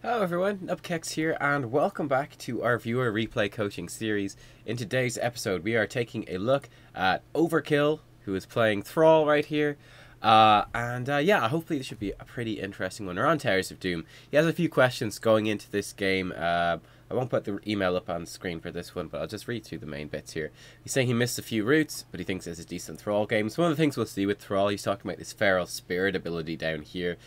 Hello everyone, Nubkeks here, and welcome back to our viewer replay coaching series. In today's episode, we are taking a look at Overkill, who is playing Thrall right here. Yeah, hopefully this should be a pretty interesting one. We're on Towers of Doom. He has a few questions going into this game. I won't put the email up on the screen for this one, but I'll just read through the main bits here. He's saying he missed a few routes, but he thinks it's a decent Thrall game. So one of the things we'll see with Thrall, he's talking about this Feral Spirit ability down here,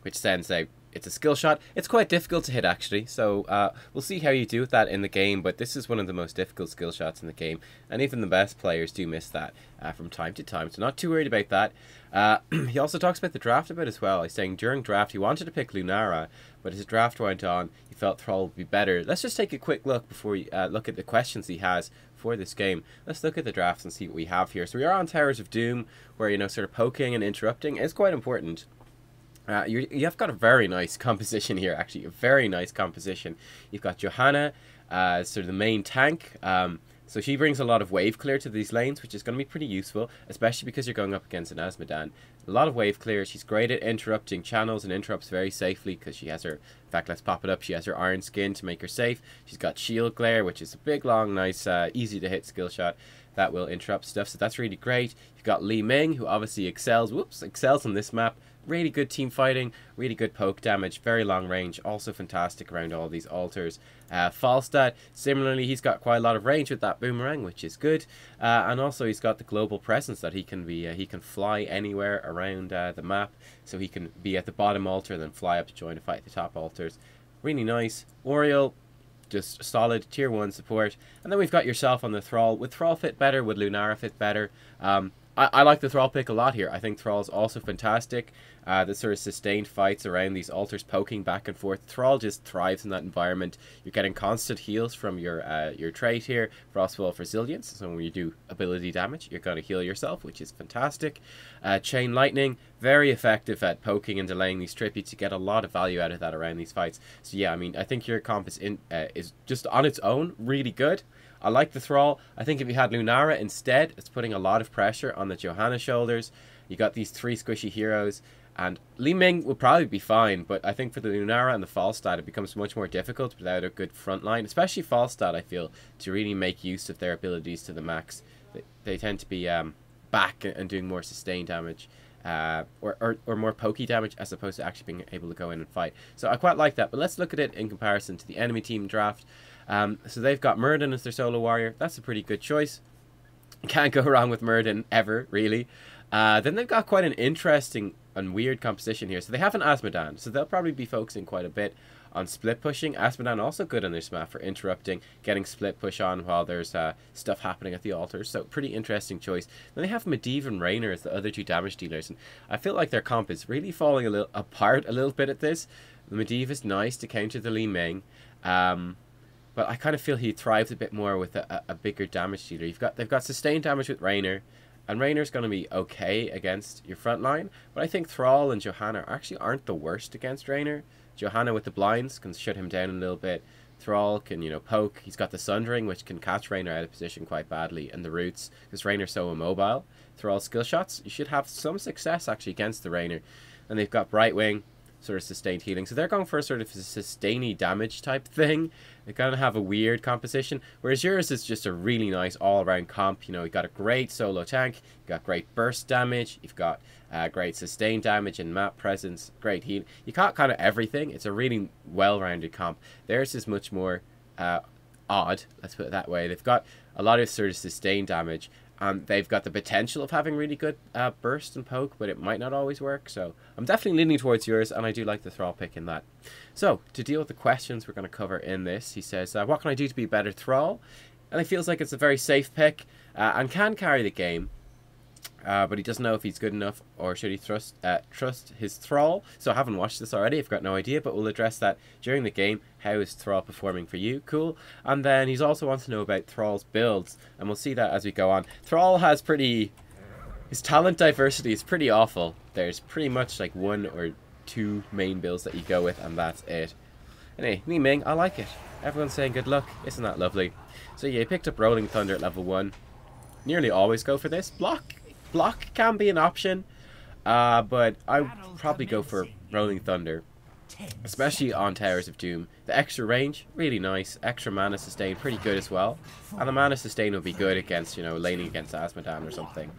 which sends out... It's a skill shot. It's quite difficult to hit, actually, so we'll see how you do with that in the game, but this is one of the most difficult skill shots in the game, and even the best players do miss that from time to time, so not too worried about that. He also talks about the draft a bit as well. He's saying during draft he wanted to pick Lunara, but as his draft went on, he felt Thrall would be better. Let's just take a quick look before we look at the questions he has for this game. Let's look at the drafts and see what we have here. So we are on Towers of Doom, where, you know, sort of poking and interrupting is quite important. You've got a very nice composition here, actually, a very nice composition. You've got Johanna, sort of the main tank, so she brings a lot of wave clear to these lanes, which is going to be pretty useful, especially because you're going up against an Azmodan. A lot of wave clear. She's great at interrupting channels and interrupts very safely because she has her, in fact, let's pop it up, she has her iron skin to make her safe. She's got shield glare, which is a big, long, nice, easy to hit skill shot that will interrupt stuff, so that's really great. You've got Li Ming, who obviously excels on this map. Really good team fighting, really good poke damage, very long range, also fantastic around all these altars. Falstad, similarly, he's got quite a lot of range with that boomerang, which is good, and also he's got the global presence that he can fly anywhere around the map, so he can be at the bottom altar and then fly up to join a fight at the top altars. Really nice. Oriel, just solid tier 1 support, and then we've got yourself on the Thrall. Would Thrall fit better? Would Lunara fit better? I like the Thrall pick a lot here. I think Thrall is also fantastic. The sort of sustained fights around these altars, poking back and forth. Thrall just thrives in that environment. You're getting constant heals from your trait here, Frostwolf Resilience. So when you do ability damage, you're going to heal yourself, which is fantastic. Chain Lightning, very effective at poking and delaying these tributes. You get a lot of value out of that around these fights. So yeah, I mean, I think your comp is just on its own really good. I like the Thrall. I think if you had Lunara instead, it's putting a lot of pressure on the Johanna shoulders. You got these 3 squishy heroes, and Li Ming would probably be fine, but I think for the Lunara and the Falstad, it becomes much more difficult without a good front line, especially Falstad, I feel, to really make use of their abilities to the max. They tend to be back and doing more sustained damage, or more pokey damage, as opposed to actually being able to go in and fight. So I quite like that, but let's look at it in comparison to the enemy team draft. So they've got Myrddin as their solo warrior. That's a pretty good choice. You can't go wrong with Myrddin ever, really. Then they've got quite an interesting and weird composition here. So they have an Azmodan, so they'll probably be focusing quite a bit on split pushing. Azmodan also good on their smap for interrupting, getting split push on while there's stuff happening at the altars. So pretty interesting choice. Then they have Medivh and Raynor as the other 2 damage dealers, and I feel like their comp is really falling apart a little bit at this. The Medivh is nice to counter the Li Ming, but I kind of feel he thrives a bit more with a bigger damage dealer. They've got sustained damage with Raynor, and Raynor's going to be okay against your front line, but I think Thrall and Johanna actually aren't the worst against Raynor. Johanna with the blinds can shut him down a little bit. Thrall can, you know, poke. He's got the Sundering, which can catch Raynor out of position quite badly, and the roots, because Raynor's so immobile. Thrall skill shots, you should have some success actually against the Raynor. And they've got Brightwing, sort of sustained healing. So they're going for a sort of sustainy damage type thing. They're going to have a weird composition, whereas yours is just a really nice all-around comp. You know, you've got a great solo tank, you've got great burst damage, you've got great sustained damage and map presence, great heal. You got kind of everything. It's a really well-rounded comp. Theirs is much more odd, let's put it that way. They've got a lot of sort of sustained damage, and they've got the potential of having really good burst and poke, but it might not always work. So I'm definitely leaning towards yours, and I do like the Thrall pick in that. So to deal with the questions we're going to cover in this, he says, what can I do to be a better Thrall? And it feels like it's a very safe pick and can carry the game. But he doesn't know if he's good enough, or should he trust his Thrall. So I haven't watched this already, I've got no idea, but we'll address that during the game. How is Thrall performing for you? Cool. And then he's also wants to know about Thrall's builds, and we'll see that as we go on. Thrall has his talent diversity is pretty awful. There's pretty much like 1 or 2 main builds that you go with, and that's it. Anyway, Li Ming, I like it. Everyone's saying good luck. Isn't that lovely? So yeah, he picked up Rolling Thunder at level 1. Nearly always go for this. Block can be an option, but I would probably go for Rolling Thunder. especially on Towers of Doom. The extra range, really nice. Extra mana sustain, pretty good as well. And the mana sustain will be good against, you know, laning against Azmodan or something.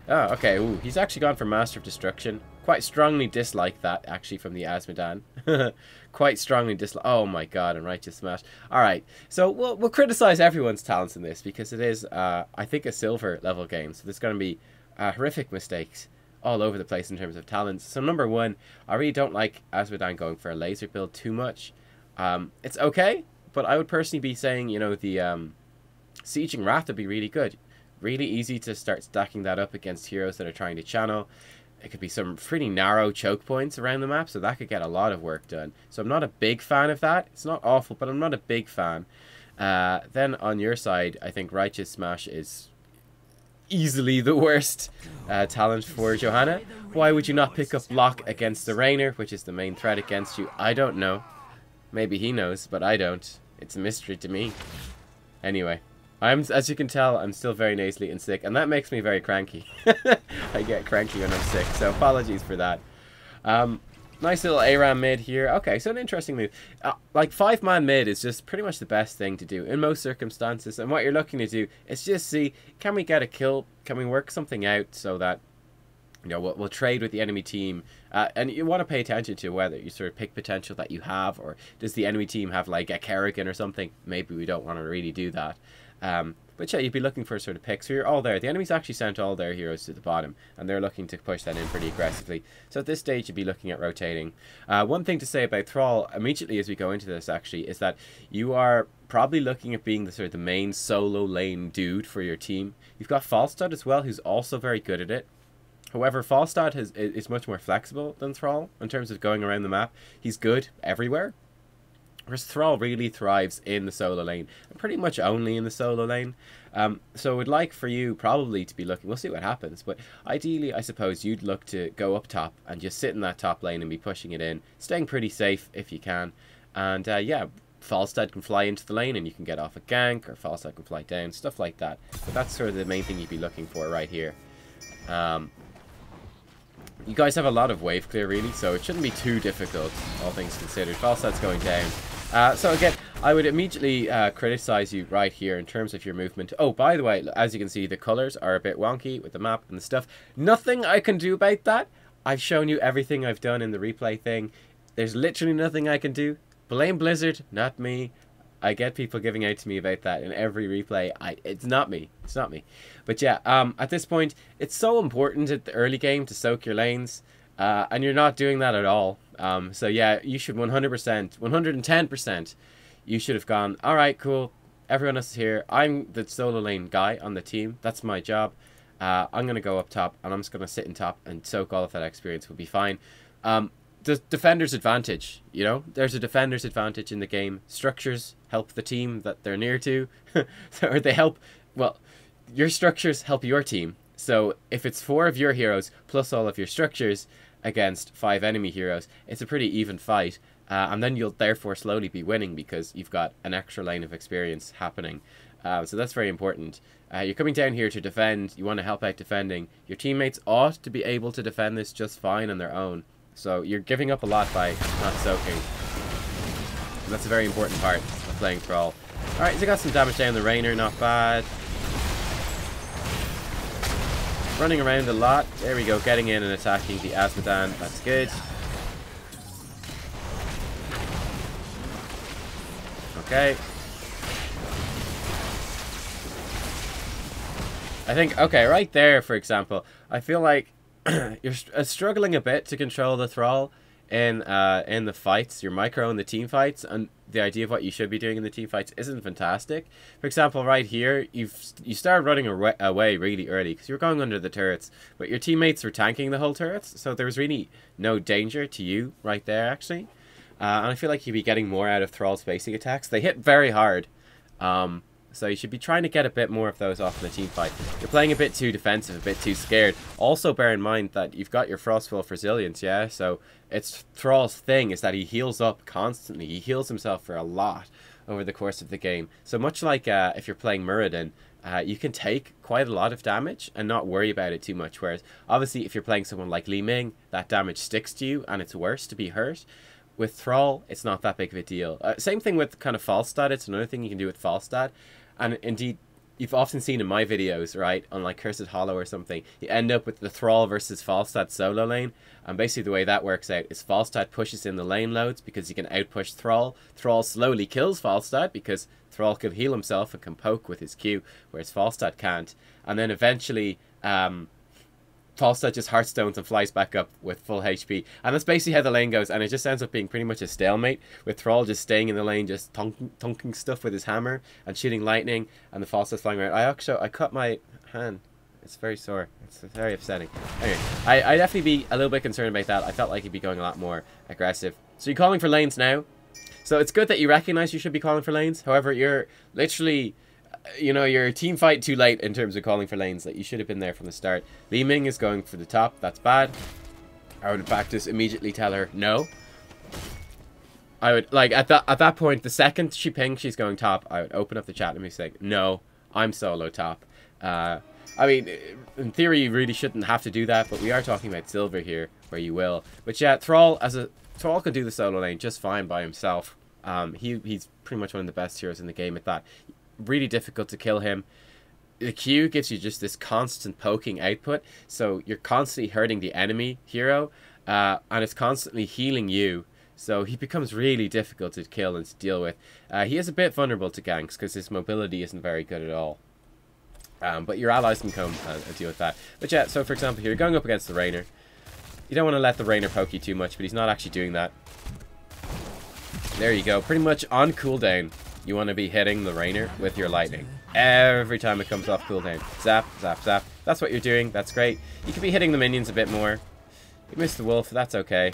Oh, okay. Ooh, he's actually gone for Master of Destruction. Quite strongly dislike that, actually, from the Azmodan. Quite strongly dislike... Oh, my God, and Righteous Smash. Alright, so we'll criticize everyone's talents in this, because it is, I think, a silver level game. So there's going to be horrific mistakes all over the place in terms of talents. So number one, I really don't like Azmodan going for a laser build too much. It's okay, but I would personally be saying, you know, the Sieging Wrath would be really good. Really easy to start stacking that up against heroes that are trying to channel. It could be some pretty narrow choke points around the map, so that could get a lot of work done. So I'm not a big fan of that. It's not awful, but I'm not a big fan. Then on your side, I think Righteous Smash is easily the worst talent for Johanna. Why would you not pick up Block against the Rainer, which is the main threat against you? I don't know. Maybe he knows, but I don't. It's a mystery to me. Anyway. As you can tell, I'm still very nasally and sick, and that makes me very cranky. I get cranky when I'm sick, so apologies for that. Nice little ARAM mid here. Okay, so an interesting move. Like 5-man mid is just pretty much the best thing to do in most circumstances, and what you're looking to do is just see, can we get a kill? Can we work something out so that, you know, we'll trade with the enemy team, and you want to pay attention to whether you sort of pick potential that you have, or does the enemy team have like a Kerrigan or something? Maybe we don't want to really do that. But yeah, you'd be looking for sort of picks. So you're all there. The enemy's actually sent all their heroes to the bottom, and they're looking to push that in pretty aggressively. So at this stage, you'd be looking at rotating. One thing to say about Thrall, immediately as we go into this actually, is that you are probably looking at being the sort of the main solo lane dude for your team. You've got Falstad as well, who's also very good at it. However, Falstad is much more flexible than Thrall in terms of going around the map. He's good everywhere. Whereas Thrall really thrives in the solo lane, and pretty much only in the solo lane. So I would like for you probably to be looking, we'll see what happens, but ideally I suppose you'd look to go up top and just sit in that top lane and be pushing it in, staying pretty safe if you can. And yeah, Falstad can fly into the lane and you can get off a gank, or Falstad can fly down, stuff like that. But that's sort of the main thing you'd be looking for right here. You guys have a lot of wave clear really, so it shouldn't be too difficult, all things considered. Falstad's going down. So again, I would immediately criticize you right here in terms of your movement. Oh, by the way, as you can see, the colors are a bit wonky with the map and the stuff. Nothing I can do about that. I've shown you everything I've done in the replay thing. There's literally nothing I can do. Blame Blizzard, not me. I get people giving out to me about that in every replay. It's not me. It's not me. But yeah, at this point, it's so important at the early game to soak your lanes. And you're not doing that at all. So yeah, you should 100%, 110%, you should have gone, alright, cool, everyone else is here. I'm the solo lane guy on the team. That's my job. I'm going to go up top, and I'm just going to sit in top and soak all of that experience. Will be fine. The defender's advantage, you know, there's a defender's advantage in the game. Structures help the team that they're near to, or they help, well, your structures help your team. So if it's 4 of your heroes plus all of your structures against 5 enemy heroes, it's a pretty even fight. And then you'll therefore slowly be winning because you've got an extra lane of experience happening. So that's very important. You're coming down here to defend. You want to help out defending. Your teammates ought to be able to defend this just fine on their own. So you're giving up a lot by not soaking. And that's a very important part of playing Thrall. Alright, so got some damage down the Rainer, not bad. Running around a lot. There we go, getting in and attacking the Azmodan. That's good. Okay. I think, okay, right there, for example, I feel like you're struggling a bit to control the Thrall in the fights. You're micro in the team fights, and the idea of what you should be doing in the team fights isn't fantastic. For example, right here, you started running away really early because you were going under the turrets, but your teammates were tanking the whole turrets, so there was really no danger to you right there, actually. And I feel like you'd be getting more out of Thrall's basic attacks. They hit very hard. So you should be trying to get a bit more of those off in the team fight. You're playing a bit too defensive, a bit too scared. Also bear in mind that you've got your Frostwolf resilience, yeah? So it's Thrall's thing is that he heals up constantly. He heals himself for a lot over the course of the game. So much like if you're playing Muradin, you can take quite a lot of damage and not worry about it too much. Whereas obviously if you're playing someone like Li Ming, that damage sticks to you and it's worse to be hurt. with Thrall, it's not that big of a deal. Same thing with kind of Falstad. It's another thing you can do with Falstad. And indeed, you've often seen in my videos, right, on like Cursed Hollow or something, you end up with the Thrall versus Falstad solo lane. And basically the way that works out is Falstad pushes in the lane loads because he can outpush Thrall. Thrall slowly kills Falstad because Thrall can heal himself and can poke with his Q, whereas Falstad can't. And then eventually Falstad just Heartstones and flies back up with full HP. And that's basically how the lane goes, and it just ends up being pretty much a stalemate, with Thrall just staying in the lane, just thunking stuff with his hammer and shooting lightning, and the Falstad flying around. I cut my hand. It's very sore. It's very upsetting. Anyway, I'd definitely be a little bit concerned about that. I felt like he'd be going a lot more aggressive. So you're calling for lanes now. So it's good that you recognize you should be calling for lanes. However, you're literally... you know, you're team fight too late in terms of calling for lanes. Like, you should have been there from the start. Li Ming is going for the top. That's bad. I would in fact just immediately tell her no. I would, like, at that point, the second she pings she's going top, I would open up the chat and be saying, no, I'm solo top. I mean, in theory, you really shouldn't have to do that, but we are talking about silver here, where you will. But yeah, Thrall can do the solo lane just fine by himself. He's pretty much one of the best heroes in the game at that. Really difficult to kill him. The Q gives you just this constant poking output, so you're constantly hurting the enemy hero, and it's constantly healing you, so he becomes really difficult to kill and to deal with. He is a bit vulnerable to ganks because his mobility isn't very good at all, but your allies can come and deal with that. But yeah, so for example here, you're going up against the Rainer. You don't want to let the Rainer poke you too much, but he's not actually doing that. There you go, pretty much on cooldown. You want to be hitting the Rainer with your lightning every time it comes off cooldown. Zap, zap, zap. That's what you're doing. That's great. You could be hitting the minions a bit more. You missed the wolf. That's okay.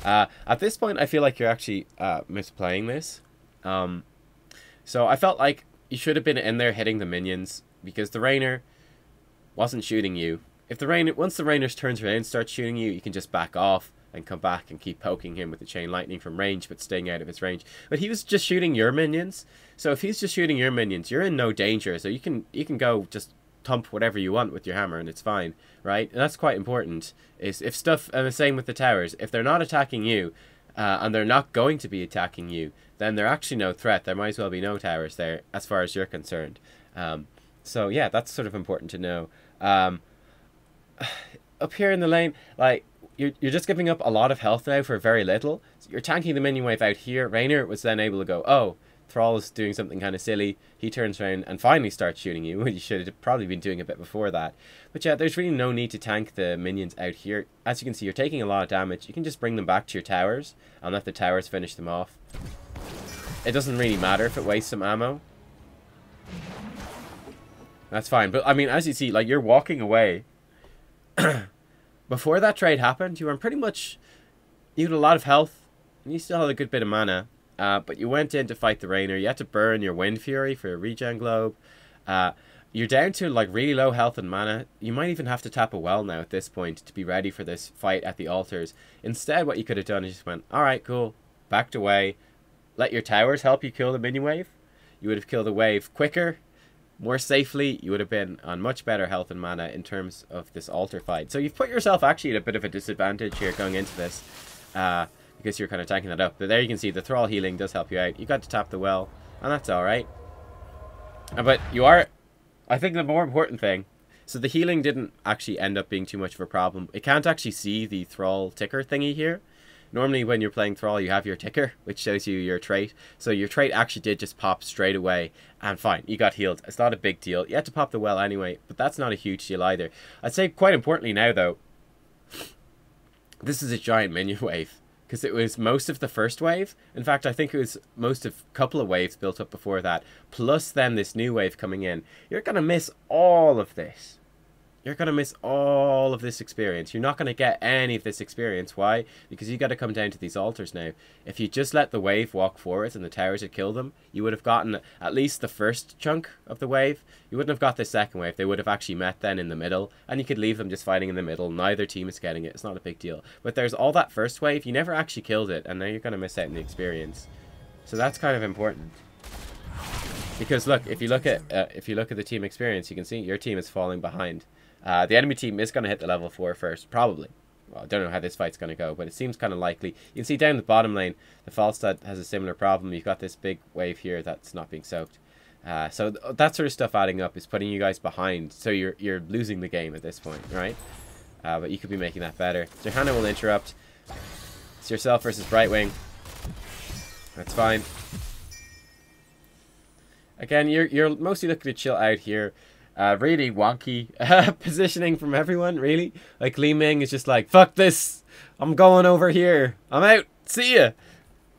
At this point, I feel like you're actually misplaying this. So I felt like you should have been in there hitting the minions because the Rainer wasn't shooting you. If the Rainer, once the Rainer turns around and starts shooting you, you can just back off and come back and keep poking him with the chain lightning from range, but staying out of his range. But he was just shooting your minions, so if he's just shooting your minions, you're in no danger. So you can go just thump whatever you want with your hammer, and it's fine, right? And that's quite important. Is if stuff, and the same with the towers, if they're not attacking you, and they're not going to be attacking you, then they're actually no threat. There might as well be no towers there, as far as you're concerned. So yeah, that's sort of important to know. Up here in the lane, like, you're just giving up a lot of health now for very little. So you're tanking the minion wave out here. Rainer was then able to go, oh, Thrall is doing something kind of silly. He turns around and finally starts shooting you. You should have probably been doing a bit before that. But yeah, there's really no need to tank the minions out here. As you can see, you're taking a lot of damage. You can just bring them back to your towers and let the towers finish them off. It doesn't really matter if it wastes some ammo. That's fine. But I mean, as you see, like, you're walking away. Before that trade happened, you were pretty much... you had a lot of health, and you still had a good bit of mana. But you went in to fight the Rainer. You had to burn your Wind Fury for your regen globe. You're down to, like, really low health and mana. You might even have to tap a well now at this point to be ready for this fight at the altars. Instead, what you could have done is just went, alright, cool, backed away. Let your towers help you kill the mini wave. You would have killed the wave quicker, more safely. You would have been on much better health and mana in terms of this altar fight. So you've put yourself actually at a bit of a disadvantage here going into this, because you're kind of tanking that up. But there you can see the Thrall healing does help you out. You got to tap the well, and that's alright. But you are, I think the more important thing, so the healing didn't actually end up being too much of a problem. It can't actually see the Thrall ticker thingy here. Normally when you're playing Thrall, you have your ticker, which shows you your trait. So your trait actually did just pop straight away, and fine, you got healed. It's not a big deal. You had to pop the well anyway, but that's not a huge deal either. I'd say quite importantly now, though, this is a giant minion wave, because it was most of the first wave. In fact, I think it was most of a couple of waves built up before that, plus then this new wave coming in. You're going to miss all of this. You're going to miss all of this experience. You're not going to get any of this experience. Why? Because you got to come down to these altars now. If you just let the wave walk forwards and the towers would kill them, you would have gotten at least the first chunk of the wave. You wouldn't have got the second wave. They would have actually met then in the middle, and you could leave them just fighting in the middle. Neither team is getting it. It's not a big deal. But there's all that first wave. You never actually killed it, and now you're going to miss out on the experience. So that's kind of important. Because look, if you look at the team experience, you can see your team is falling behind. The enemy team is going to hit the level 4 first, probably. Well, I don't know how this fight's going to go, but it seems kind of likely. You can see down the bottom lane, the Falstad has a similar problem. You've got this big wave here that's not being soaked. So that sort of stuff adding up is putting you guys behind. So you're losing the game at this point, right? But you could be making that better. Johanna will interrupt. It's yourself versus Brightwing. That's fine. Again, you're mostly looking to chill out here. Really wonky positioning from everyone, really. Like, Li Ming is just like, fuck this! I'm going over here! I'm out! See ya!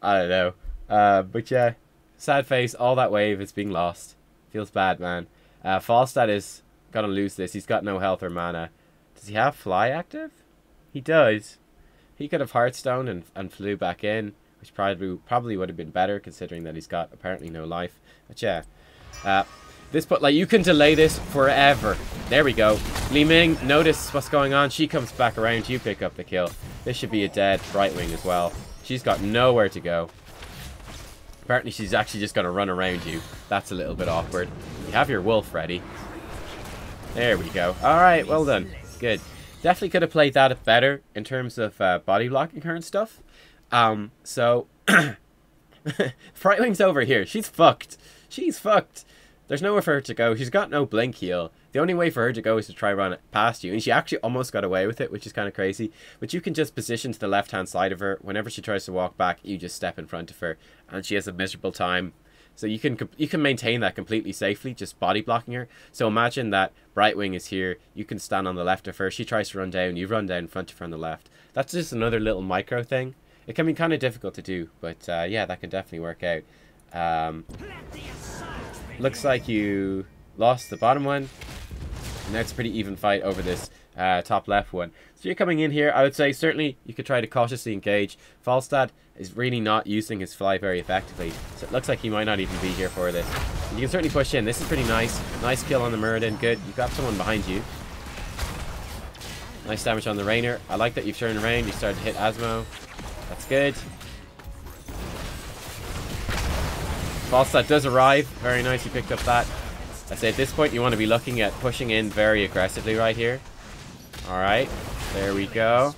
I don't know. But yeah, sad face, all that wave is being lost. Feels bad, man. Falstad is gonna lose this. He's got no health or mana. Does he have Fly active? He does. He could have Hearthstone and flew back in, which probably would have been better, considering that he's got apparently no life. But yeah. Like, you can delay this forever. There we go. Li Ming, notice what's going on. She comes back around. You pick up the kill. This should be a dead Brightwing as well. She's got nowhere to go. Apparently, she's actually just going to run around you. That's a little bit awkward. You have your wolf ready. There we go. All right, well done. Good. Definitely could have played that better in terms of body blocking her and stuff. So, Brightwing's over here. She's fucked. She's fucked. There's nowhere for her to go. She's got no blink heal. The only way for her to go is to try run past you. And she actually almost got away with it, which is kind of crazy. But you can just position to the left-hand side of her. Whenever she tries to walk back, you just step in front of her. And she has a miserable time. So you can maintain that completely safely, just body blocking her. So imagine that Brightwing is here. You can stand on the left of her. She tries to run down. You run down in front of her on the left. That's just another little micro thing. It can be kind of difficult to do. But yeah, that can definitely work out. Looks like you lost the bottom one. And now it's a pretty even fight over this top left one. So you're coming in here. I would say certainly you could try to cautiously engage. Falstad is really not using his fly very effectively. So it looks like he might not even be here for this. And you can certainly push in. This is pretty nice. Nice kill on the Muradin. Good. You've got someone behind you. Nice damage on the Rainer. I like that you've turned around. You started to hit Asmo. That's good. Falstad does arrive. Very nice, you picked up that. I say at this point you want to be looking at pushing in very aggressively right here. Alright, there we go.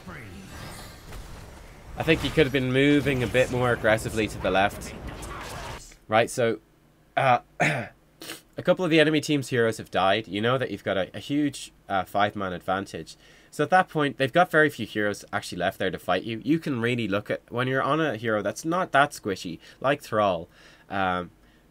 I think you could have been moving a bit more aggressively to the left. Right, so a couple of the enemy team's heroes have died. You know that you've got a huge 5-man advantage. So at that point, they've got very few heroes actually left there to fight you. You can really look at, when you're on a hero that's not that squishy, like Thrall.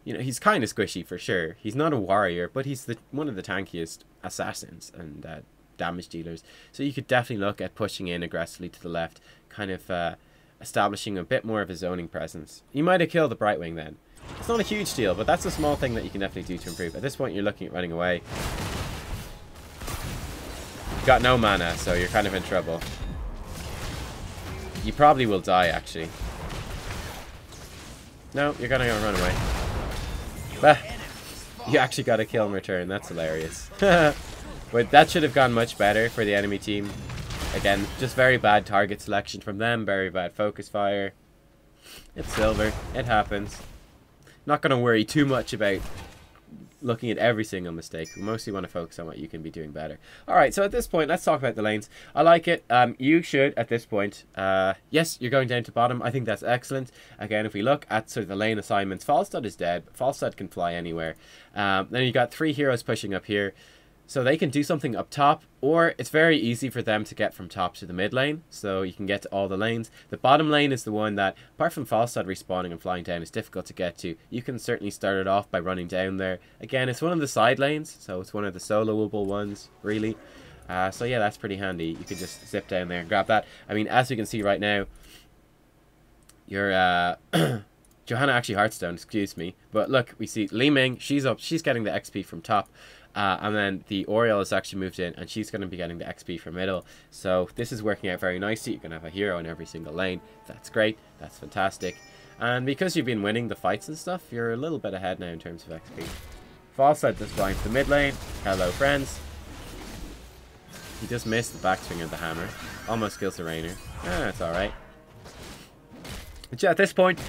You know, he's kind of squishy for sure. He's not a warrior, but he's one of the tankiest assassins and damage dealers. So you could definitely look at pushing in aggressively to the left, kind of establishing a bit more of a zoning presence. You might have killed the Brightwing then. It's not a huge deal, but that's a small thing that you can definitely do to improve. At this point, you're looking at running away. You've got no mana, so you're kind of in trouble. You probably will die, actually. No, you're gonna run away. Bah, you actually got a kill in return. That's hilarious. But that should have gone much better for the enemy team. Again, just very bad target selection from them. Very bad focus fire. It's silver. It happens. Not gonna worry too much about looking at every single mistake. We mostly want to focus on what you can be doing better. Alright, so at this point, let's talk about the lanes. I like it. You should, at this point, yes, you're going down to bottom. I think that's excellent. Again, if we look at sort of the lane assignments, Falstad is dead. Falstad can fly anywhere. Then you got 3 heroes pushing up here. So they can do something up top, or it's very easy for them to get from top to the mid lane, so you can get to all the lanes. The bottom lane is the one that, apart from Falstad respawning and flying down, is difficult to get to. You can certainly start it off by running down there. Again, it's one of the side lanes, so it's one of the soloable ones, really. So yeah, that's pretty handy. You can just zip down there and grab that. I mean, as you can see right now, your Johanna actually Hearthstone, excuse me. But look, we see Li Ming, she's up, she's getting the XP from top. And then the Oriel has actually moved in, and she's going to be getting the XP from middle. So this is working out very nicely. You're going to have a hero in every single lane. That's great. That's fantastic. And because you've been winning the fights and stuff, you're a little bit ahead now in terms of XP. Falstad just flying to the mid lane. Hello, friends. He just missed the backswing of the hammer. Almost kills the Rainer. That's alright. But yeah, at this point,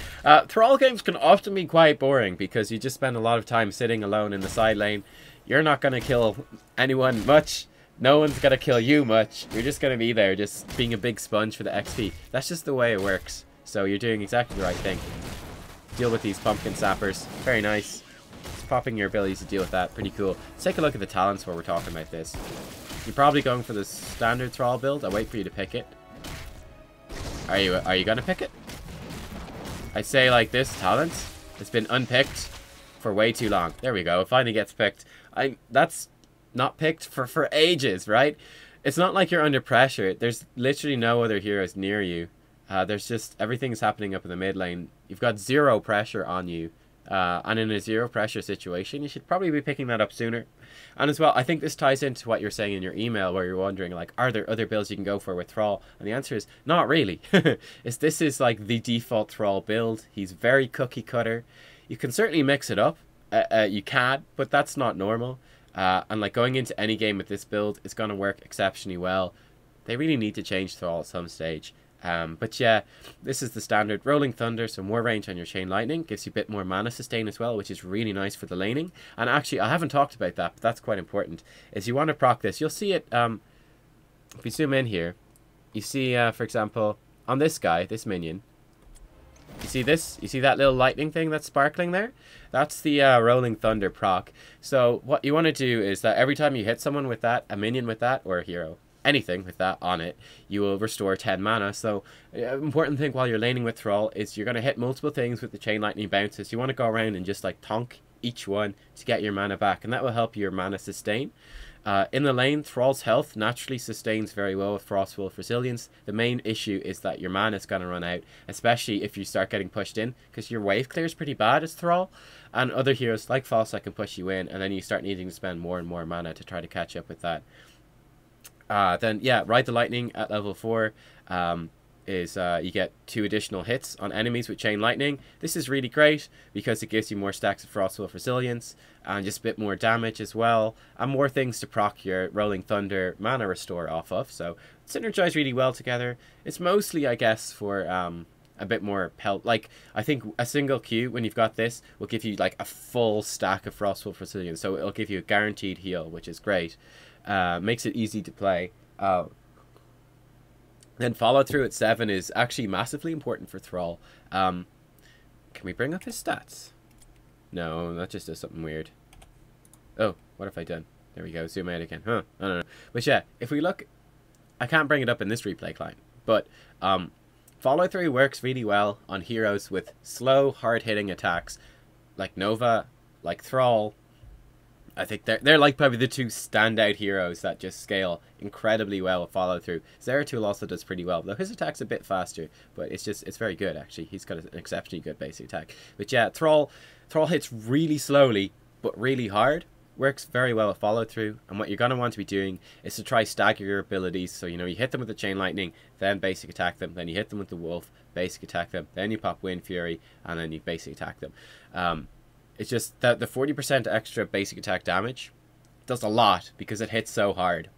Thrall games can often be quite boring because you just spend a lot of time sitting alone in the side lane. You're not going to kill anyone much. No one's gonna kill you much. You're just gonna be there, just being a big sponge for the XP. That's just the way it works. So you're doing exactly the right thing. Deal with these pumpkin sappers. Very nice. Just popping your abilities to deal with that. Pretty cool. Let's take a look at the talents while we're talking about this. You're probably going for the standard Thrall build. I'll wait for you to pick it. Are you gonna pick it? I say like this, talents. It's been unpicked for way too long. There we go. It finally gets picked. That's not picked for ages, right? It's not like you're under pressure. There's literally no other heroes near you. There's just everything's happening up in the mid lane. You've got zero pressure on you. And in a zero pressure situation, you should probably be picking that up sooner. And as well, I think this ties into what you're saying in your email where you're wondering, like, are there other builds you can go for with Thrall? And the answer is, not really. This is like the default Thrall build. He's very cookie cutter. You can certainly mix it up. You can, but that's not normal. And like going into any game with this build, it's going to work exceptionally well. They really need to change Thrall at some stage. But yeah, this is the standard Rolling Thunder, so more range on your Chain Lightning, gives you a bit more mana sustain as well, which is really nice for the laning. And actually, I haven't talked about that, but that's quite important. Is you want to proc this, you'll see it, if you zoom in here, you see, for example, on this guy, this minion, you see this? You see that little lightning thing that's sparkling there? That's the Rolling Thunder proc. So what you want to do is that every time you hit someone with that, a minion with that, or a hero, anything with that on it, you will restore 10 mana. So important thing while you're laning with Thrall is you're going to hit multiple things with the Chain Lightning bounces. You want to go around and just like tonk each one to get your mana back, and that will help your mana sustain. In the lane, Thrall's health naturally sustains very well with Frostwolf Resilience. The main issue is that your mana is going to run out, especially if you start getting pushed in, because your wave clear is pretty bad as Thrall, and other heroes like Falstad can push you in, and then you start needing to spend more and more mana to try to catch up with that. Then, yeah, Ride the Lightning at level 4 is you get 2 additional hits on enemies with Chain Lightning. This is really great because it gives you more stacks of Frostwolf Resilience and just a bit more damage as well, and more things to proc your Rolling Thunder mana restore off of. So synergize really well together. It's mostly, I guess, for a bit more pelt. Like, I think a single Q when you've got this will give you like a full stack of Frostwolf Resilience, so it'll give you a guaranteed heal, which is great. Makes it easy to play. Then follow through at 7 is actually massively important for Thrall. Can we bring up his stats? No, that just does something weird. Oh, what have I done? There we go, zoom out again. Huh, I don't know. But yeah, if we look, I can't bring it up in this replay client, but follow through works really well on heroes with slow, hard-hitting attacks, like Nova, like Thrall. I think they're like probably the 2 standout heroes that just scale incredibly well with follow through. Zeratul also does pretty well, though his attack's a bit faster, but it's very good actually. He's got an exceptionally good basic attack. But yeah, Thrall hits really slowly but really hard. Works very well with follow through, and what you're gonna want to be doing is to try stagger your abilities. So you know, you hit them with the Chain Lightning, then basic attack them, then you hit them with the Wolf, basic attack them, then you pop Wind Fury, and then you basic attack them. It's just that the 40% extra basic attack damage does a lot because it hits so hard.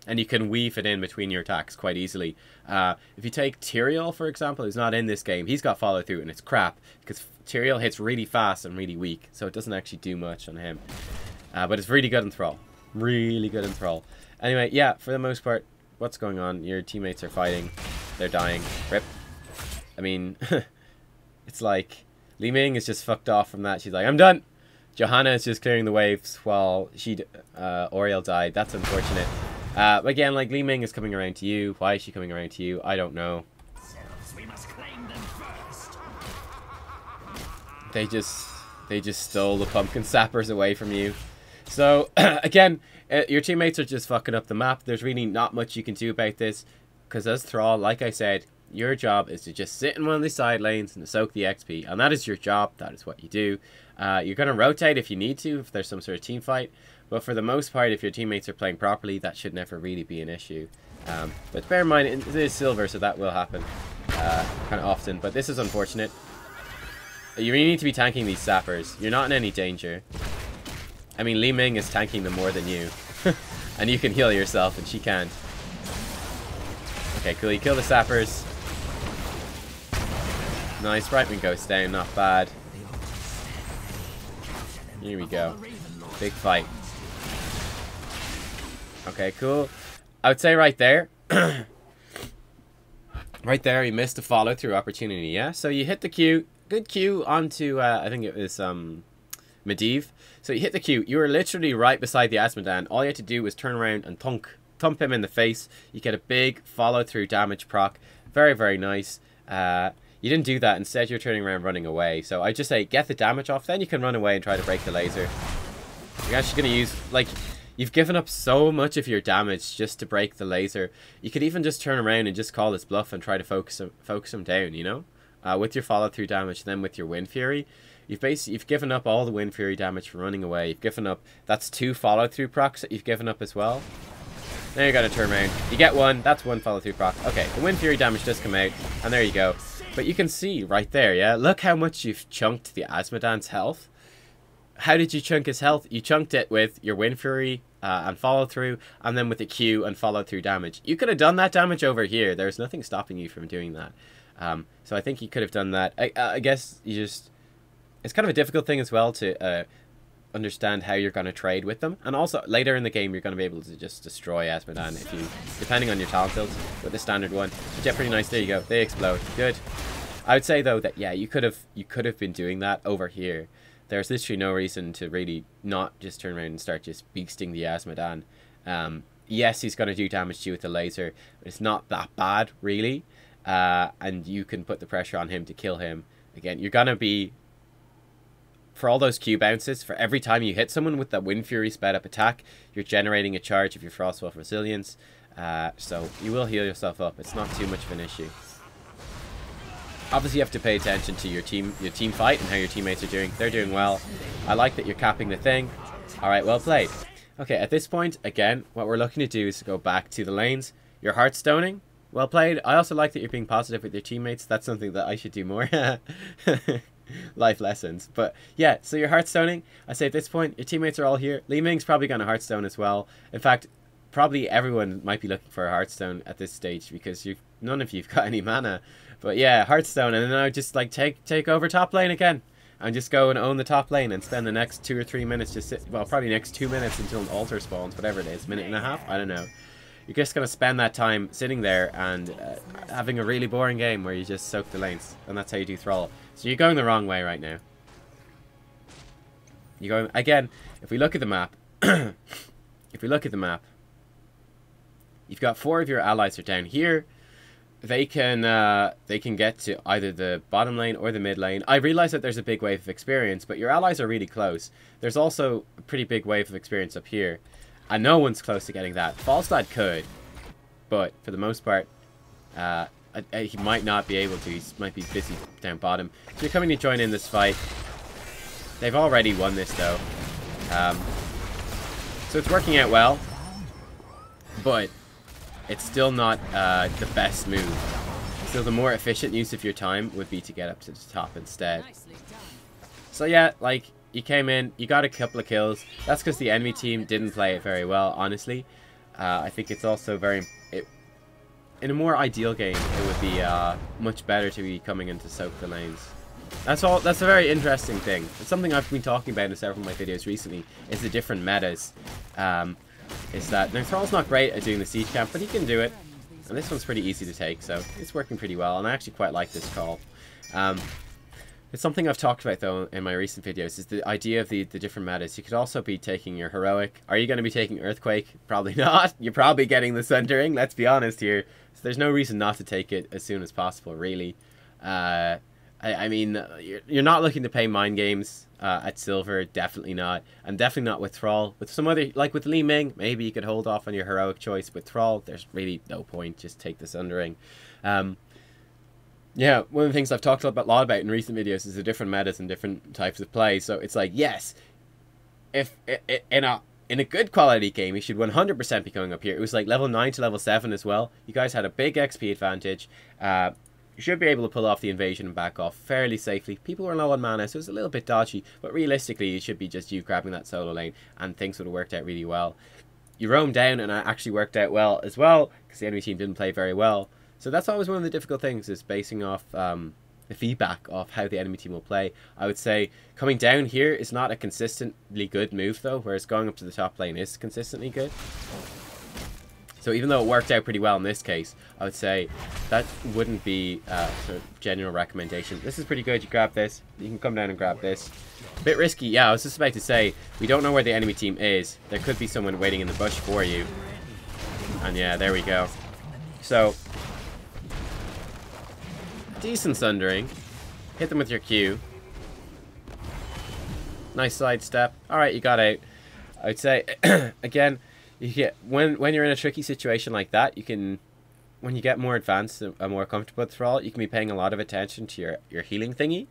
And you can weave it in between your attacks quite easily. If you take Thrall, for example, who's not in this game, he's got follow through and it's crap because Thrall hits really fast and really weak, so it doesn't actually do much on him. But it's really good in Thrall. Really good in Thrall. Anyway, yeah, for the most part, what's going on? Your teammates are fighting. They're dying. Rip. I mean, it's like Li Ming is just fucked off from that. She's like, I'm done. Johanna is just clearing the waves while Oriel died. That's unfortunate. Again, like, Li Ming is coming around to you. Why is she coming around to you? I don't know. We must claim them first. They just stole the pumpkin sappers away from you. So again, your teammates are just fucking up the map. There's really not much you can do about this, because as Thrall, like I said, your job is to just sit in one of the side lanes and to soak the XP, and that is your job. That is what you do. You're going to rotate if you need to, if there's some sort of team fight, but for the most part, if your teammates are playing properly, that should never really be an issue. But bear in mind, it is silver, so that will happen kind of often, but this is unfortunate. You really need to be tanking these sappers. You're not in any danger. I mean, Li Ming is tanking them more than you. And you can heal yourself, and she can't. Okay, cool. You kill the sappers. Nice. Brightman goes down. Not bad. Here we go. Big fight. Okay, cool. I would say right there. Right there, he missed a follow-through opportunity, yeah? So you hit the Q. Good Q onto, I think it was Medivh. So you hit the Q. You were literally right beside the Azmodan. All you had to do was turn around and thump him in the face. You get a big follow-through damage proc. Very, very nice. You didn't do that. Instead, you're turning around running away. So I just say, get the damage off. Then you can run away and try to break the laser. You're actually going to use, like... You've given up so much of your damage just to break the laser. You could even just turn around and just call his bluff and try to focus him down, you know? With your follow-through damage, then with your Wind Fury. You've given up all the Wind Fury damage for running away. You've given up... That's 2 follow-through procs that you've given up as well. Now you got to turn around. You get 1. That's 1 follow-through proc. Okay, the Wind Fury damage does come out. And there you go. But you can see right there, yeah? Look how much you've chunked the Azmodan's health. How did you chunk his health? You chunked it with your Wind Fury and follow through, and then with the Q and follow through damage. You could have done that damage over here. There's nothing stopping you from doing that. So I think you could have done that. I guess you just... It's kind of a difficult thing as well to understand how you're going to trade with them. And also, later in the game, you're going to be able to just destroy Azmodan if you... Depending on your talent builds, with the standard one. But yeah, pretty nice. There you go. They explode. Good. I would say, though, that, yeah, you could have been doing that over here. There's literally no reason to really not just turn around and start just beasting the Azmodan. Yes, he's going to do damage to you with the laser, but it's not that bad, really. And you can put the pressure on him to kill him. Again, you're going to be... For all those Q bounces, for every time you hit someone with that Wind Fury sped up attack, you're generating a charge of your Frostwolf Resilience. So you will heal yourself up. It's not too much of an issue. Obviously, you have to pay attention to your team fight and how your teammates are doing. They're doing well. I like that you're capping the thing. All right, well played. Okay, at this point, again, what we're looking to do is to go back to the lanes. You're heartstoning. Well played. I also like that you're being positive with your teammates. That's something that I should do more. Life lessons. But yeah, so you're heartstoning. I say at this point, your teammates are all here. Li Ming's probably going to heartstone as well. In fact, probably everyone might be looking for a heartstone at this stage because none of you've got any mana. But yeah, heartstone, and then I would just like take over top lane again, and just go and own the top lane and spend the next 2 or 3 minutes just probably next 2 minutes until an altar spawns, whatever it is, minute and a half, I don't know. You're just gonna spend that time sitting there and having a really boring game where you just soak the lanes, and that's how you do Thrall. So you're going the wrong way right now. You're going again. If we look at the map, you've got 4 of your allies are down here. They can get to either the bottom lane or the mid lane. I realize that there's a big wave of experience, but your allies are really close. There's also a pretty big wave of experience up here, and no one's close to getting that. Falstad could, but for the most part, he might not be able to. He might be busy down bottom. So you're coming to join in this fight. They've already won this though, so it's working out well, but it's still not the best move. So the more efficient use of your time would be to get up to the top instead. So yeah, like, you came in, you got a couple of kills. That's because the enemy team didn't play it very well, honestly. I think it's also in a more ideal game, it would be much better to be coming in to soak the lanes. That's a very interesting thing. It's something I've been talking about in several of my videos recently, is the different metas. Is that now Thrall's not great at doing the siege camp, but he can do it, and this one's pretty easy to take, so it's working pretty well, and I actually quite like this call. It's something I've talked about though in my recent videos, is the idea of the different metas. You could also be taking your heroic. Are you going to be taking Earthquake? Probably not. You're probably getting the Sundering, let's be honest here. So there's no reason not to take it as soon as possible, really. I mean, you're not looking to play mind games at silver, definitely not. And definitely not with Thrall. With some other, like with Li Ming, maybe you could hold off on your heroic choice. With Thrall, there's really no point. Just take the Sundering. Yeah, one of the things I've talked a lot about in recent videos is the different metas and different types of play. So it's like, yes, if in a good quality game, you should 100% be going up here. It was like level 9 to level 7 as well. You guys had a big XP advantage. You should be able to pull off the invasion and back off fairly safely. People were low on mana, so it was a little bit dodgy. But realistically, it should be just you grabbing that solo lane, and things would have worked out really well. You roamed down, and it actually worked out well as well, because the enemy team didn't play very well. So that's always one of the difficult things, is basing off the feedback of how the enemy team will play. I would say coming down here is not a consistently good move, though, whereas going up to the top lane is consistently good. So even though it worked out pretty well in this case, I would say that wouldn't be sort of general recommendation. This is pretty good. You grab this. You can come down and grab this. A bit risky. Yeah, I was just about to say, we don't know where the enemy team is. There could be someone waiting in the bush for you. And yeah, there we go. So, decent sundering. Hit them with your Q. Nice sidestep. Alright, you got out. I would say, again, you get when you're in a tricky situation like that, you can, when you get more advanced and more comfortable with Thrall, you can be paying a lot of attention to your healing thingy.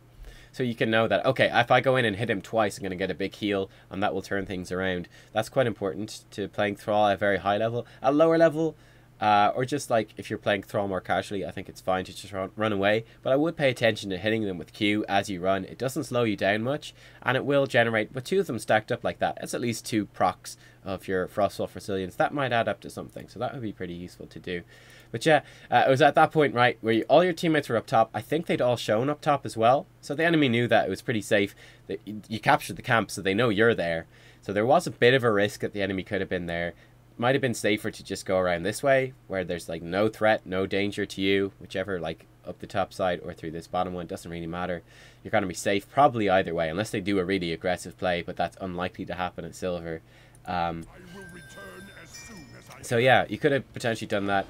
So you can know that, okay, if I go in and hit him twice, I'm going to get a big heal, and that will turn things around. That's quite important to playing Thrall at a very high level. At a lower level, or just like if you're playing Thrall more casually, I think it's fine to just run away. But I would pay attention to hitting them with Q as you run. It doesn't slow you down much, and it will generate, with two of them stacked up like that, it's at least 2 procs of your Frostwolf Resilience. That might add up to something, so that would be pretty useful to do. But yeah, it was at that point, right, where all your teammates were up top. I think they'd all shown up top as well. So the enemy knew that it was pretty safe. That you captured the camp, so they know you're there. So there was a bit of a risk that the enemy could have been there. Might have been safer to just go around this way, where there's like no threat, no danger to you, whichever, like up the top side or through this bottom one, doesn't really matter. You're going to be safe probably either way, unless they do a really aggressive play, but that's unlikely to happen at Silver. So yeah, you could have potentially done that.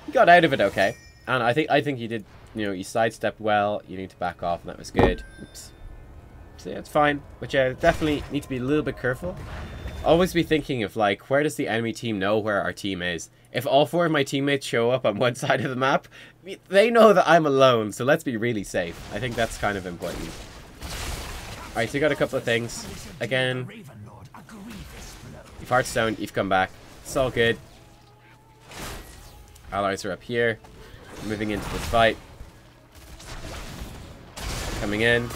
You got out of it okay, and I think you did. You know, you sidestepped well. You need to back off, and that was good. Oops. So yeah, it's fine, but yeah, definitely need to be a little bit careful. Always be thinking of like, where does the enemy team know where our team is? If all 4 of my teammates show up on one side of the map, they know that I'm alone. So let's be really safe. I think that's kind of important. All right, so you got a couple of things. Again, you've Hearthstone, you've come back. It's all good. Allies are up here. Moving into this fight. Coming in.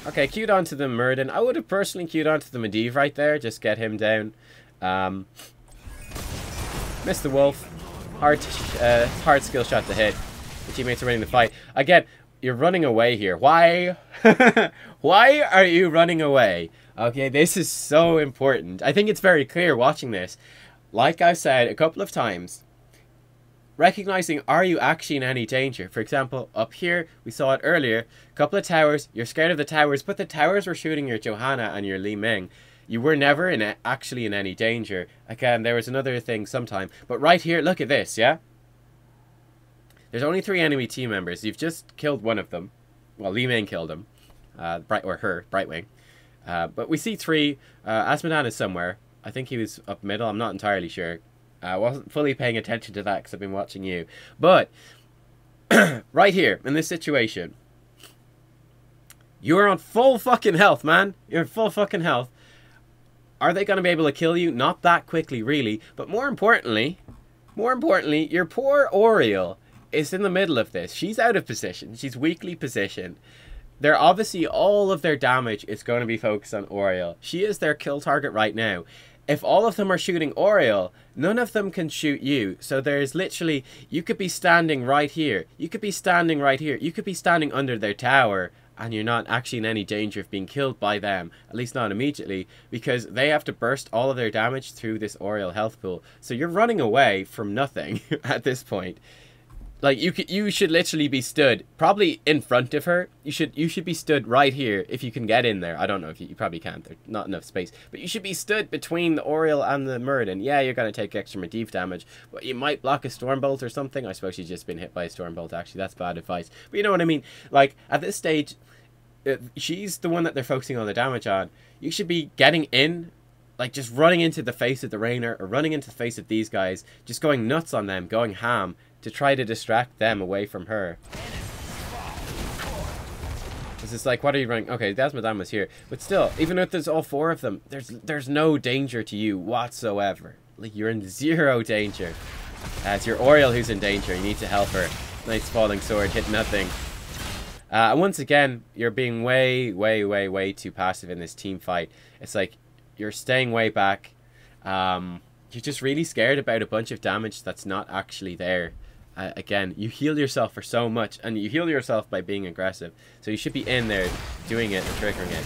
Okay, queued onto the Murden. I would have personally queued onto the Medivh right there. Just get him down. Missed the Wolf. Hard skill shot to hit. The teammates are winning the fight. Again, you're running away here. Why? Why are you running away? Okay, this is so important. I think it's very clear watching this. Like I've said a couple of times, recognizing, are you actually in any danger? For example, up here, we saw it earlier, a couple of towers, you're scared of the towers, but the towers were shooting your Johanna and your Li Ming. You were never actually in any danger. Again, there was another thing sometime, but right here, look at this, yeah? There's only 3 enemy team members. You've just killed one of them. Well, Li Ming killed him. Brightwing. But we see 3. Asmodan is somewhere. I think he was up middle, I'm not entirely sure. I wasn't fully paying attention to that because I've been watching you. But, right here, in this situation, you are on full fucking health, man. You're in full fucking health. Are they going to be able to kill you? Not that quickly, really. But more importantly, your poor Oriel is in the middle of this. She's out of position. She's weakly positioned. They're obviously, all of their damage is going to be focused on Oriel. She is their kill target right now. If all of them are shooting Oriel, none of them can shoot you. So there's literally, you could be standing right here. You could be standing right here. You could be standing under their tower, and you're not actually in any danger of being killed by them. At least not immediately, because they have to burst all of their damage through this Oriel health pool. So you're running away from nothing at this point. Like, you should literally be stood probably in front of her. You should be stood right here if you can get in there. I don't know if you probably can't. There's not enough space. But you should be stood between the Oriel and the Murden. Yeah, you're going to take extra Medivh damage, but you might block a Stormbolt or something. I suppose she's just been hit by a Stormbolt, actually. That's bad advice. But you know what I mean? Like, at this stage, she's the one that they're focusing all the damage on. You should be getting in, like just running into the face of the Rainer or running into the face of these guys, just going nuts on them, going ham, to try to distract them away from her. This is like, what are you running? Okay, Desmodam was here. But still, even if there's all 4 of them, there's no danger to you whatsoever. Like, you're in 0 danger. It's your Oriel who's in danger. You need to help her. Nice falling sword, hit nothing. And once again, you're being way too passive in this team fight. It's like, you're staying way back. You're just really scared about a bunch of damage that's not actually there. Again, you heal yourself for so much, and you heal yourself by being aggressive. So you should be in there doing it and triggering it.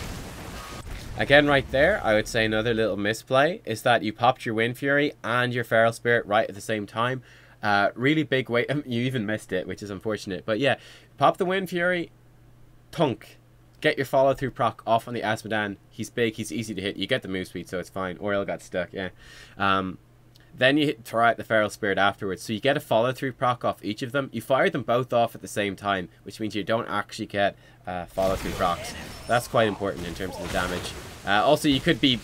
Again, right there, I would say another little misplay is that you popped your Wind Fury and your Feral Spirit right at the same time. Really big weight. You even missed it, which is unfortunate. But yeah, pop the Wind Fury, thunk. Get your follow through proc off on the Azmodan. He's big, he's easy to hit. You get the move speed, so it's fine. Oriel got stuck, yeah. Then you throw out the Feral Spirit afterwards. So you get a follow through proc off each of them. You fire them both off at the same time, which means you don't actually get follow through procs. That's quite important in terms of the damage. Also, you could be,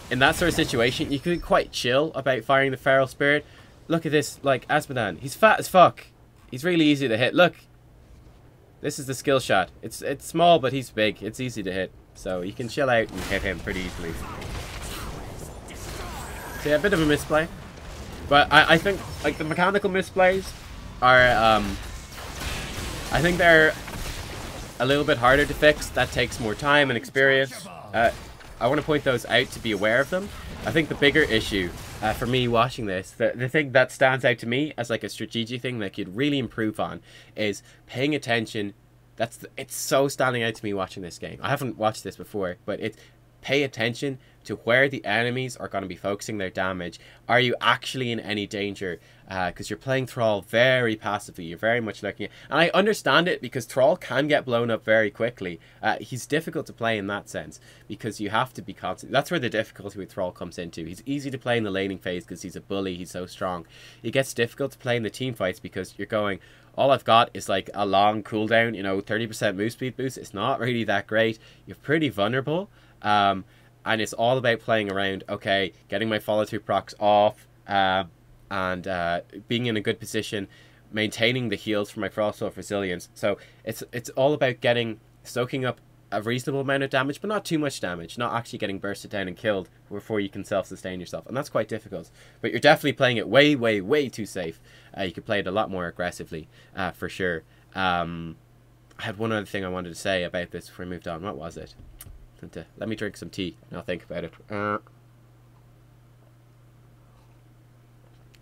in that sort of situation, you could be quite chill about firing the Feral Spirit. Look at this, like, Azmodan. He's fat as fuck. He's really easy to hit. Look. This is the skill shot. It's small, but he's big. It's easy to hit. So you can chill out and hit him pretty easily. So yeah, a bit of a misplay. But I think, like, the mechanical misplays are, I think they're a little bit harder to fix. That takes more time and experience. I want to point those out to be aware of them. I think the bigger issue for me watching this, the thing that stands out to me as like a strategic thing that you'd really improve on is paying attention. It's so standing out to me watching this game. I haven't watched this before, but it's pay attention to where the enemies are going to be focusing their damage. Are you actually in any danger? Because you're playing Thrall very passively. You're very much looking at... And I understand it because Thrall can get blown up very quickly. He's difficult to play in that sense because you have to be constant. That's where the difficulty with Thrall comes into. He's easy to play in the laning phase because he's a bully. He's so strong. It gets difficult to play in the team fights because you're going... All I've got is like a long cooldown, you know, 30% move speed boost. It's not really that great. You're pretty vulnerable. And it's all about playing around, okay, getting my follow-through procs off, and being in a good position, maintaining the heals for my Frost of Resilience. So it's all about soaking up a reasonable amount of damage, but not too much damage, not actually getting bursted down and killed before you can self-sustain yourself. And that's quite difficult. But you're definitely playing it way, way, way too safe. You could play it a lot more aggressively, for sure. I had one other thing I wanted to say about this before I moved on. What was it? Let me drink some tea and I'll think about it.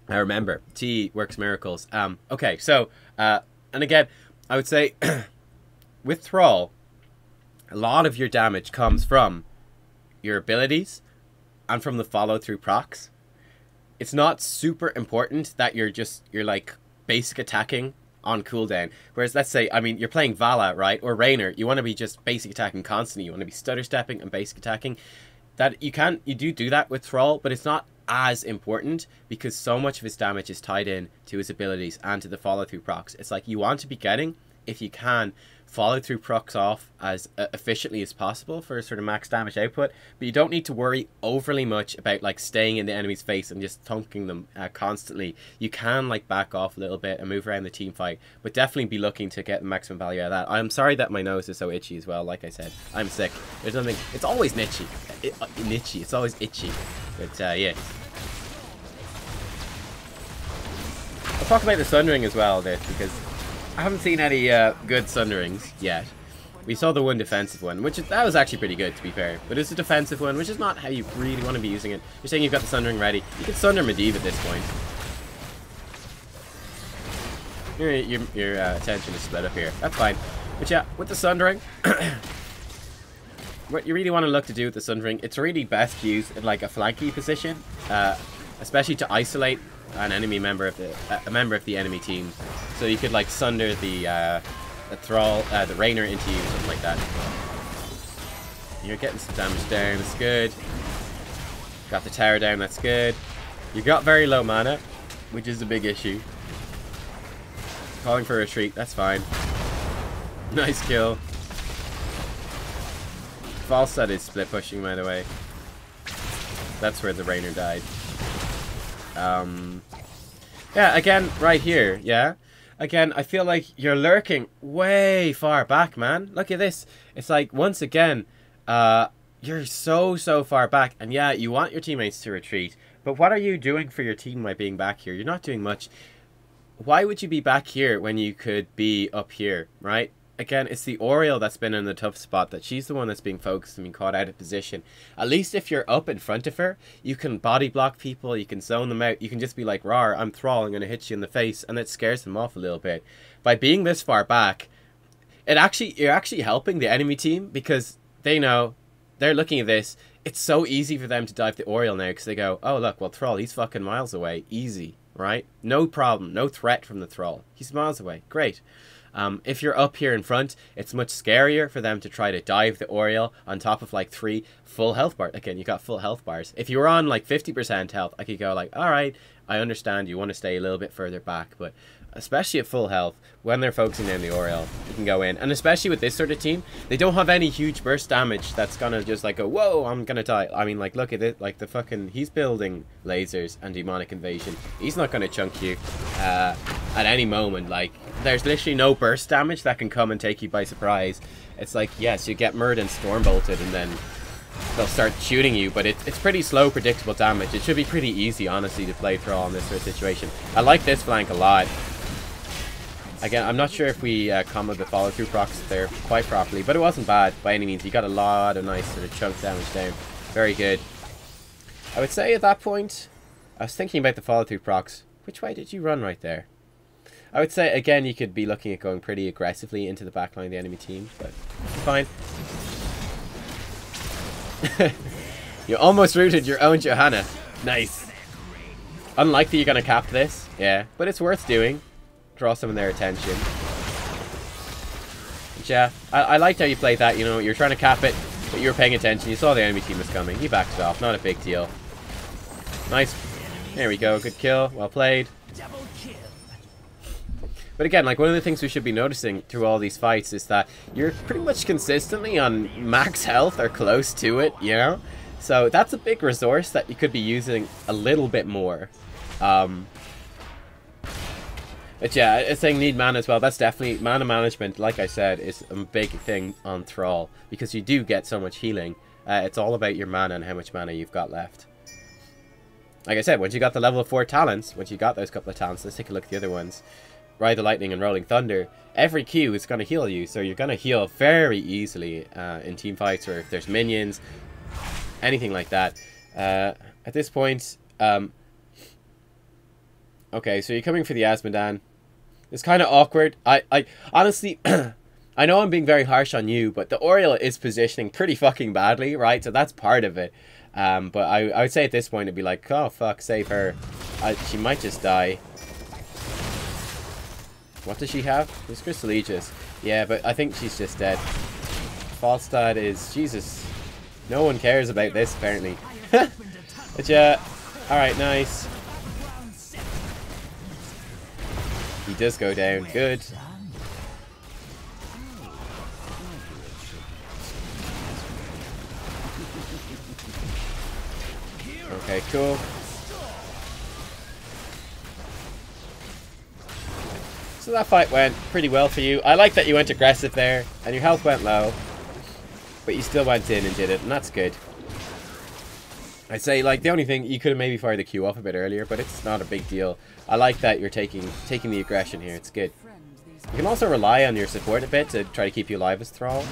I remember. Tea works miracles. Okay, so, and again, I would say, with Thrall, a lot of your damage comes from your abilities and from the follow-through procs. It's not super important that you're like basic attacking on cooldown. Whereas, let's say, I mean, you're playing Vala, right? Or Raynor. You want to be just basic attacking constantly. You want to be stutter stepping and basic attacking. That you do that with Thrall, but it's not as important because so much of his damage is tied in to his abilities and to the follow through procs. It's like you want to be getting, if you can, follow through procs off as efficiently as possible for sort of max damage output, but you don't need to worry overly much about like staying in the enemy's face and just thunking them constantly. You can like back off a little bit and move around the team fight, but definitely be looking to get the maximum value out of that. I'm sorry that my nose is so itchy as well. Like I said, I'm sick. There's nothing. It's always itchy. It's always itchy. But yeah. I'll talk about the Sundering as well a bit because I haven't seen any good Sunderings yet. We saw the one defensive one, that was actually pretty good, to be fair. But it's a defensive one, which is not how you really want to be using it. You're saying you've got the Sundering ready. You can Sunder Medivh at this point. Your attention is split up here. That's fine. But yeah, with the Sundering, what you really want to look to do with the Sundering, it's really best used in like a flanky position, especially to isolate an enemy member of a member of the enemy team. So you could like sunder the Thrall, the Raynor into you, something like that. You're getting some damage down, that's good. Got the tower down, that's good. You got very low mana, which is a big issue. Calling for a retreat, that's fine. Nice kill. Falstad is split pushing, by the way. That's where the Raynor died. Yeah, again, right here, yeah? Again, I feel like you're lurking way far back, man. Look at this. It's like, once again, you're so far back. And yeah, you want your teammates to retreat. But what are you doing for your team by being back here? You're not doing much. Why would you be back here when you could be up here, right? Again, it's the Oriel that's been in the tough spot, that she's the one that's being focused and being caught out of position. At least if you're up in front of her, you can body block people, you can zone them out, you can just be like, rawr, I'm Thrall, I'm going to hit you in the face, and it scares them off a little bit. By being this far back, you're actually helping the enemy team because they know they're looking at this. It's so easy for them to dive the Oriole now because they go, oh, look, well, Thrall, he's fucking miles away. Easy, right? No problem. No threat from the Thrall. He's miles away. Great. If you're up here in front, it's much scarier for them to try to dive the Oriole on top of like 3 full health bars. Again, you got full health bars. If you were on like 50% health, I could go like, all right, I understand you want to stay a little bit further back, but especially at full health, when they're focusing on the Oriole, you can go in. And especially with this sort of team, they don't have any huge burst damage that's gonna just like go, whoa, I'm gonna die. I mean, like, look at it, like the fucking, he's building lasers and demonic invasion. He's not gonna chunk you at any moment. Like, there's literally no burst damage that can come and take you by surprise. It's like, yes, you get murdered and storm bolted and then they'll start shooting you, but it's pretty slow, predictable damage. It should be pretty easy, honestly, to play Thrall in this sort of situation. I like this flank a lot. Again, I'm not sure if we comboed the follow-through procs there quite properly, but it wasn't bad by any means. He got a lot of nice sort of chunk damage down. Very good. I would say at that point, I was thinking about the follow-through procs. Which way did you run right there? I would say, again, you could be looking at going pretty aggressively into the backline of the enemy team, but fine. You almost rooted your own Johanna. Nice. Unlikely you're going to cap this, yeah, but it's worth doing. Draw some of their attention. But yeah, I liked how you played that. You know, you're trying to cap it, but you were paying attention. You saw the enemy team was coming. You backed it off. Not a big deal. Nice. There we go. Good kill. Well played. But again, like, one of the things we should be noticing through all these fights is that you're pretty much consistently on max health or close to it, you know? So that's a big resource that you could be using a little bit more. But yeah, it's saying need mana as well. That's definitely mana management, like I said, is a big thing on Thrall because you do get so much healing. It's all about your mana and how much mana you've got left. Like I said, once you got the level 4 talents, once you got those couple of talents, let's take a look at the other ones. Ride the Lightning and Rolling Thunder. Every Q is going to heal you, so you're going to heal very easily in team fights or if there's minions, anything like that. At this point, okay, so you're coming for the Asmodan. It's kind of awkward. I honestly, I know I'm being very harsh on you, but the Oriole is positioning pretty fucking badly, right? So that's part of it. But I would say at this point it'd be like, oh fuck, save her. She might just die. What does she have? It's Crystal Aegis. Yeah, but I think she's just dead. Falstad is... Jesus. No one cares about this, apparently. But yeah. Alright, nice. He does go down. Good. Okay, cool. So that fight went pretty well for you. I like that you went aggressive there, and your health went low. But you still went in and did it, and that's good. I'd say, like, the only thing, you could have maybe fired the Q off a bit earlier, but it's not a big deal. I like that you're taking the aggression here. It's good. You can also rely on your support a bit to try to keep you alive as Thrall.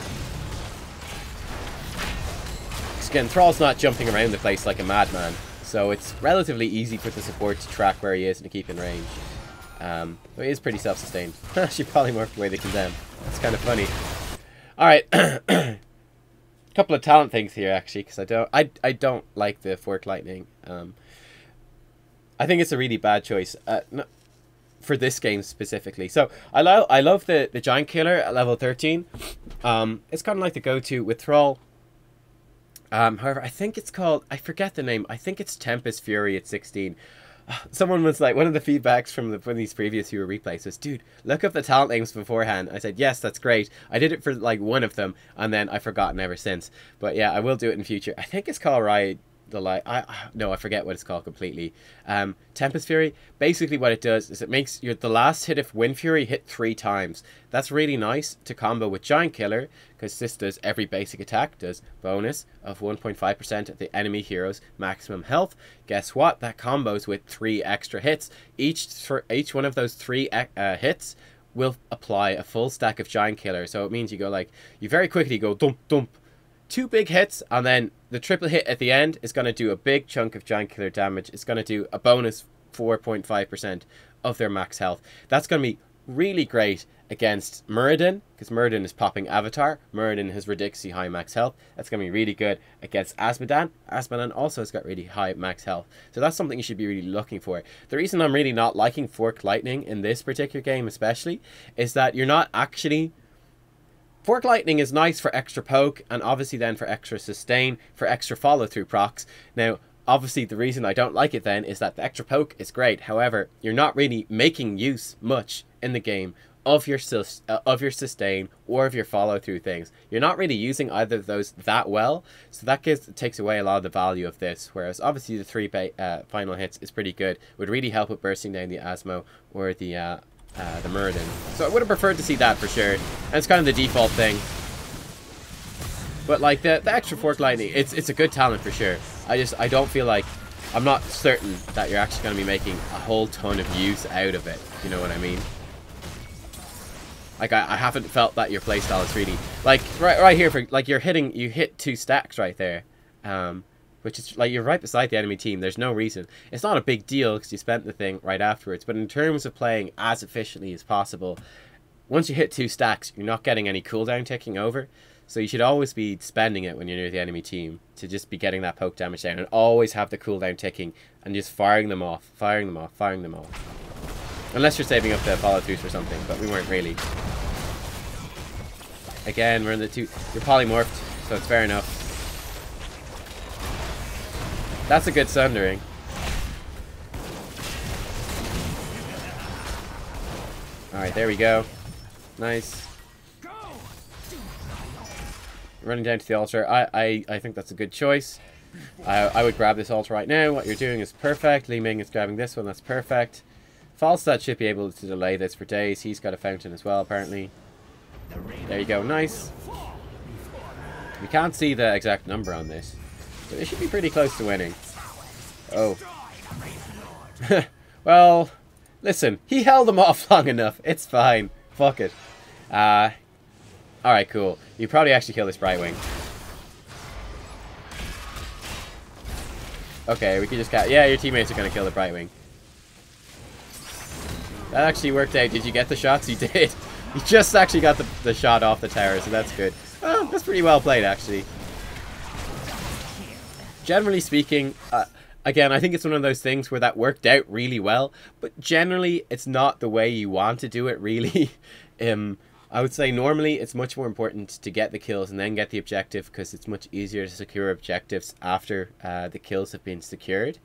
Because again, Thrall's not jumping around the place like a madman, so it's relatively easy for the support to track where he is and to keep in range. But he is pretty self-sustained. She polymorphed away the Condemn. That's kind of funny. Alright. Couple of talent things here, actually, because I don't like the Fork Lightning. I think it's a really bad choice for this game specifically. So I love the Giant Killer at level 13. It's kind of like the go-to with Thrall. However, I think it's called, I forget the name. I think it's Tempest Fury at 16. Someone was like, one of the feedbacks from one of these previous viewer replays was, dude, look up the talent names beforehand. I said, yes, that's great. I did it for like one of them, and then I've forgotten ever since. But yeah, I will do it in future. I think it's called Ride the Light. No, I forget what it's called completely. Tempest Fury, basically what it does is it makes the last hit of Wind Fury hit 3 times. That's really nice to combo with Giant Killer, because this does every basic attack, does bonus of 1.5% of the enemy hero's maximum health. Guess what? That combos with 3 extra hits. Each one of those 3 hits will apply a full stack of Giant Killer. So it means you go like, you very quickly go dump, dump. 2 big hits, and then the triple hit at the end is going to do a big chunk of Giant Killer damage. It's going to do a bonus 4.5% of their max health. That's going to be really great against Muradin, because Muradin is popping Avatar. Muradin has ridiculously high max health. That's going to be really good against Azmodan. Azmodan also has got really high max health. So that's something you should be really looking for. The reason I'm really not liking Fork Lightning in this particular game especially is that you're not actually... Fork Lightning is nice for extra poke, and obviously then for extra sustain, for extra follow-through procs. Now, obviously the reason I don't like it then is that the extra poke is great. However, you're not really making use much in the game of your sustain or of your follow-through things. You're not really using either of those that well, so that takes away a lot of the value of this. Whereas obviously the 3 final hits is pretty good. Would really help with bursting down the Asmo or the Muradin. So I would have preferred to see that for sure. And it's kind of the default thing. But like the extra Fork Lightning, it's a good talent for sure. I don't feel like, I'm not certain that you're actually going to be making a whole ton of use out of it. You know what I mean? Like I haven't felt that your playstyle is really like right here for like you hit 2 stacks right there, which is like you're right beside the enemy team. There's no reason. It's not a big deal because you spent the thing right afterwards. But in terms of playing as efficiently as possible, once you hit 2 stacks, you're not getting any cooldown ticking over. So you should always be spending it when you're near the enemy team to just be getting that poke damage down and always have the cooldown ticking and just firing them off, firing them off, firing them off. Unless you're saving up the follow-throughs for something, but we weren't really. Again, we're in the 2. You're polymorphed, so it's fair enough. That's a good sundering. Alright, there we go. Nice. Running down to the altar. I think that's a good choice. I would grab this altar right now. What you're doing is perfect. Li Ming is grabbing this one. That's perfect. Falstad should be able to delay this for days. He's got a fountain as well, apparently. There you go. Nice. We can't see the exact number on this, but it should be pretty close to winning. Oh. Well, listen. He held them off long enough. It's fine. Fuck it. Alright, cool. You probably actually kill this Brightwing. Okay, we can just yeah, your teammates are going to kill the Brightwing. That actually worked out. Did you get the shots? You did. You just actually got the shot off the tower, so that's good. Oh, that's pretty well played, actually. Generally speaking, again, I think it's one of those things where that worked out really well, but generally, it's not the way you want to do it, really. I would say normally it's much more important to get the kills and then get the objective, because it's much easier to secure objectives after the kills have been secured.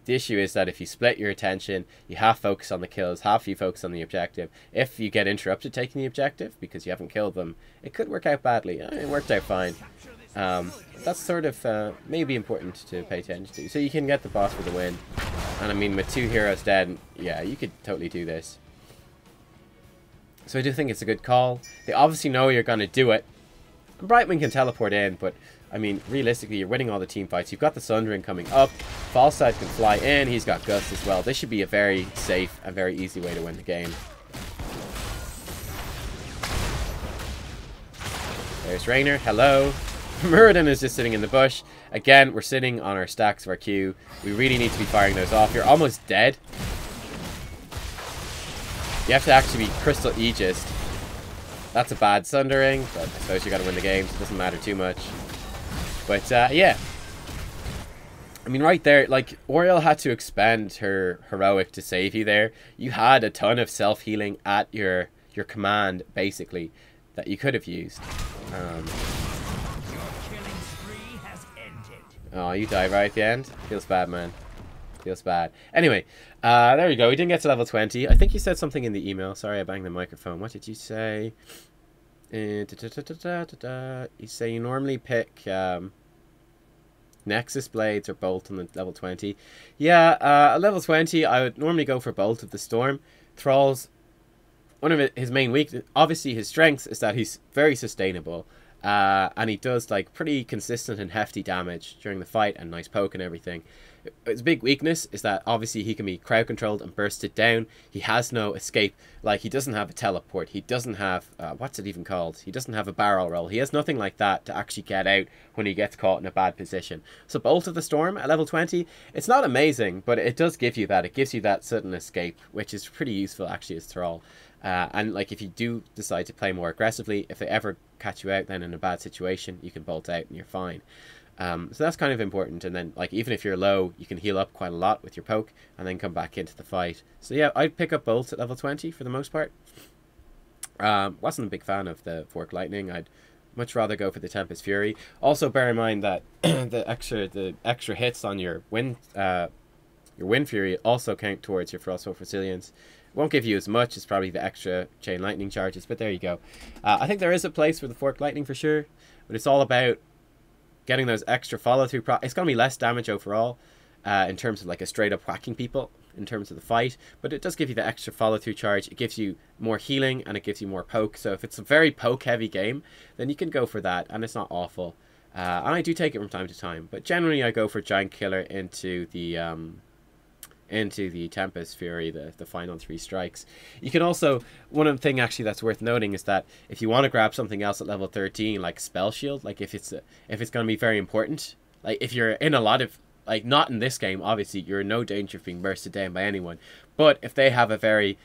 The issue is that if you split your attention, you half focus on the kills, half you focus on the objective. If you get interrupted taking the objective because you haven't killed them, it could work out badly. It worked out fine. That's sort of maybe important to pay attention to. So you can get the boss for the win. And I mean, with 2 heroes dead, yeah, you could totally do this. So I do think it's a good call. They obviously know you're going to do it. And Brightwing can teleport in, but I mean, realistically, you're winning all the team fights. You've got the Sundering coming up. Falstad can fly in. He's got Gust as well. This should be a very safe and very easy way to win the game. There's Raynor. Hello. Muradin is just sitting in the bush. Again, we're sitting on our stacks of our Q. We really need to be firing those off. You're almost dead. You have to actually be Crystal Aegis. That's a bad Sundering, but I suppose you got to win the game, so it doesn't matter too much. But yeah, I mean, right there, like, Oriel had to expend her heroic to save you there. You had a ton of self-healing at your command, basically, that you could have used. Oh, you died right at the end? Feels bad, man. Feels bad. Anyway, there you go. We didn't get to level 20. I think you said something in the email. Sorry, I banged the microphone. What did you say? You say you normally pick Nexus Blades or Bolt on the level 20. Yeah, at level 20, I would normally go for Bolt of the Storm. Thrall's one of his main weaknesses, obviously his strengths, is that he's very sustainable. And he does like pretty consistent and hefty damage during the fight, and nice poke and everything. His big weakness is that obviously he can be crowd controlled and bursted down. He has no escape. Like, he doesn't have a teleport. He doesn't have what's it even called? He doesn't have a barrel roll. He has nothing like that to actually get out when he gets caught in a bad position. So Bolt of the Storm at level 20, it's not amazing, but it does give you that. It gives you that sudden escape, which is pretty useful actually as Thrall. And like, if you do decide to play more aggressively, if they ever catch you out then in a bad situation, you can bolt out and you're fine. So that's kind of important. And then, like, even if you're low, you can heal up quite a lot with your poke and then come back into the fight. So yeah, I'd pick up bolts at level 20 for the most part. Wasn't a big fan of the Fork Lightning. I'd much rather go for the Tempest Fury. Also bear in mind that the extra hits on your Wind Fury also count towards your Frostwolf Resilience. Won't give you as much as probably the extra Chain Lightning charges, but there you go. I think there is a place for the Fork Lightning for sure, but it's all about getting those extra follow-through. It's going to be less damage overall in terms of like a straight-up whacking people in terms of the fight, but it does give you the extra follow-through charge. It gives you more healing and it gives you more poke. So if it's a very poke-heavy game, then you can go for that, and it's not awful. And I do take it from time to time, but generally I go for Giant Killer into the Tempest Fury, the final 3 strikes. You can also, one thing actually that's worth noting is that if you want to grab something else at level 13, like Spell Shield, like if it's going to be very important, like if you're in a lot of, like, not in this game, obviously you're in no danger of being bursted down by anyone, but if they have a very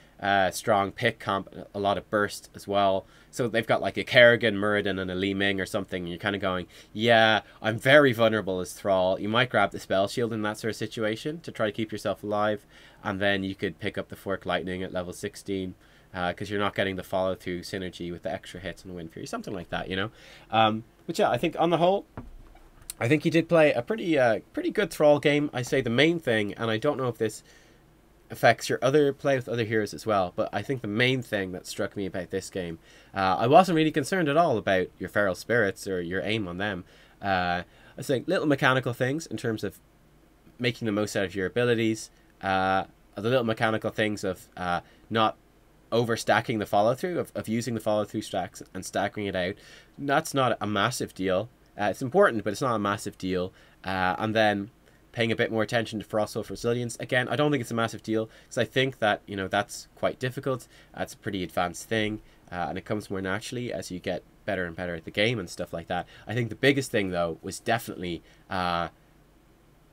strong pick comp, a lot of burst as well, so they've got like a Kerrigan, Muradin and a Li Ming or something, and you're kind of going, yeah, I'm very vulnerable as Thrall. You might grab the Spell Shield in that sort of situation to try to keep yourself alive, and then you could pick up the Fork Lightning at level 16 because you're not getting the follow through synergy with the extra hits on the Wind Fury, something like that, you know. But yeah, I think on the whole, I think he did play a pretty good Thrall game. I say the main thing, and I don't know if this affects your other play with other heroes as well, but I think the main thing that struck me about this game, I wasn't really concerned at all about your Feral Spirits or your aim on them. I think little mechanical things in terms of making the most out of your abilities, the little mechanical things of not overstacking the follow through, of using the follow through stacks and stacking it out. That's not a massive deal. It's important, but it's not a massive deal. And then paying a bit more attention to Frostwolf Resilience. Again, I don't think it's a massive deal, because I think that, you know, that's quite difficult. It's a pretty advanced thing, and it comes more naturally as you get better and better at the game and stuff like that. I think the biggest thing, though, was definitely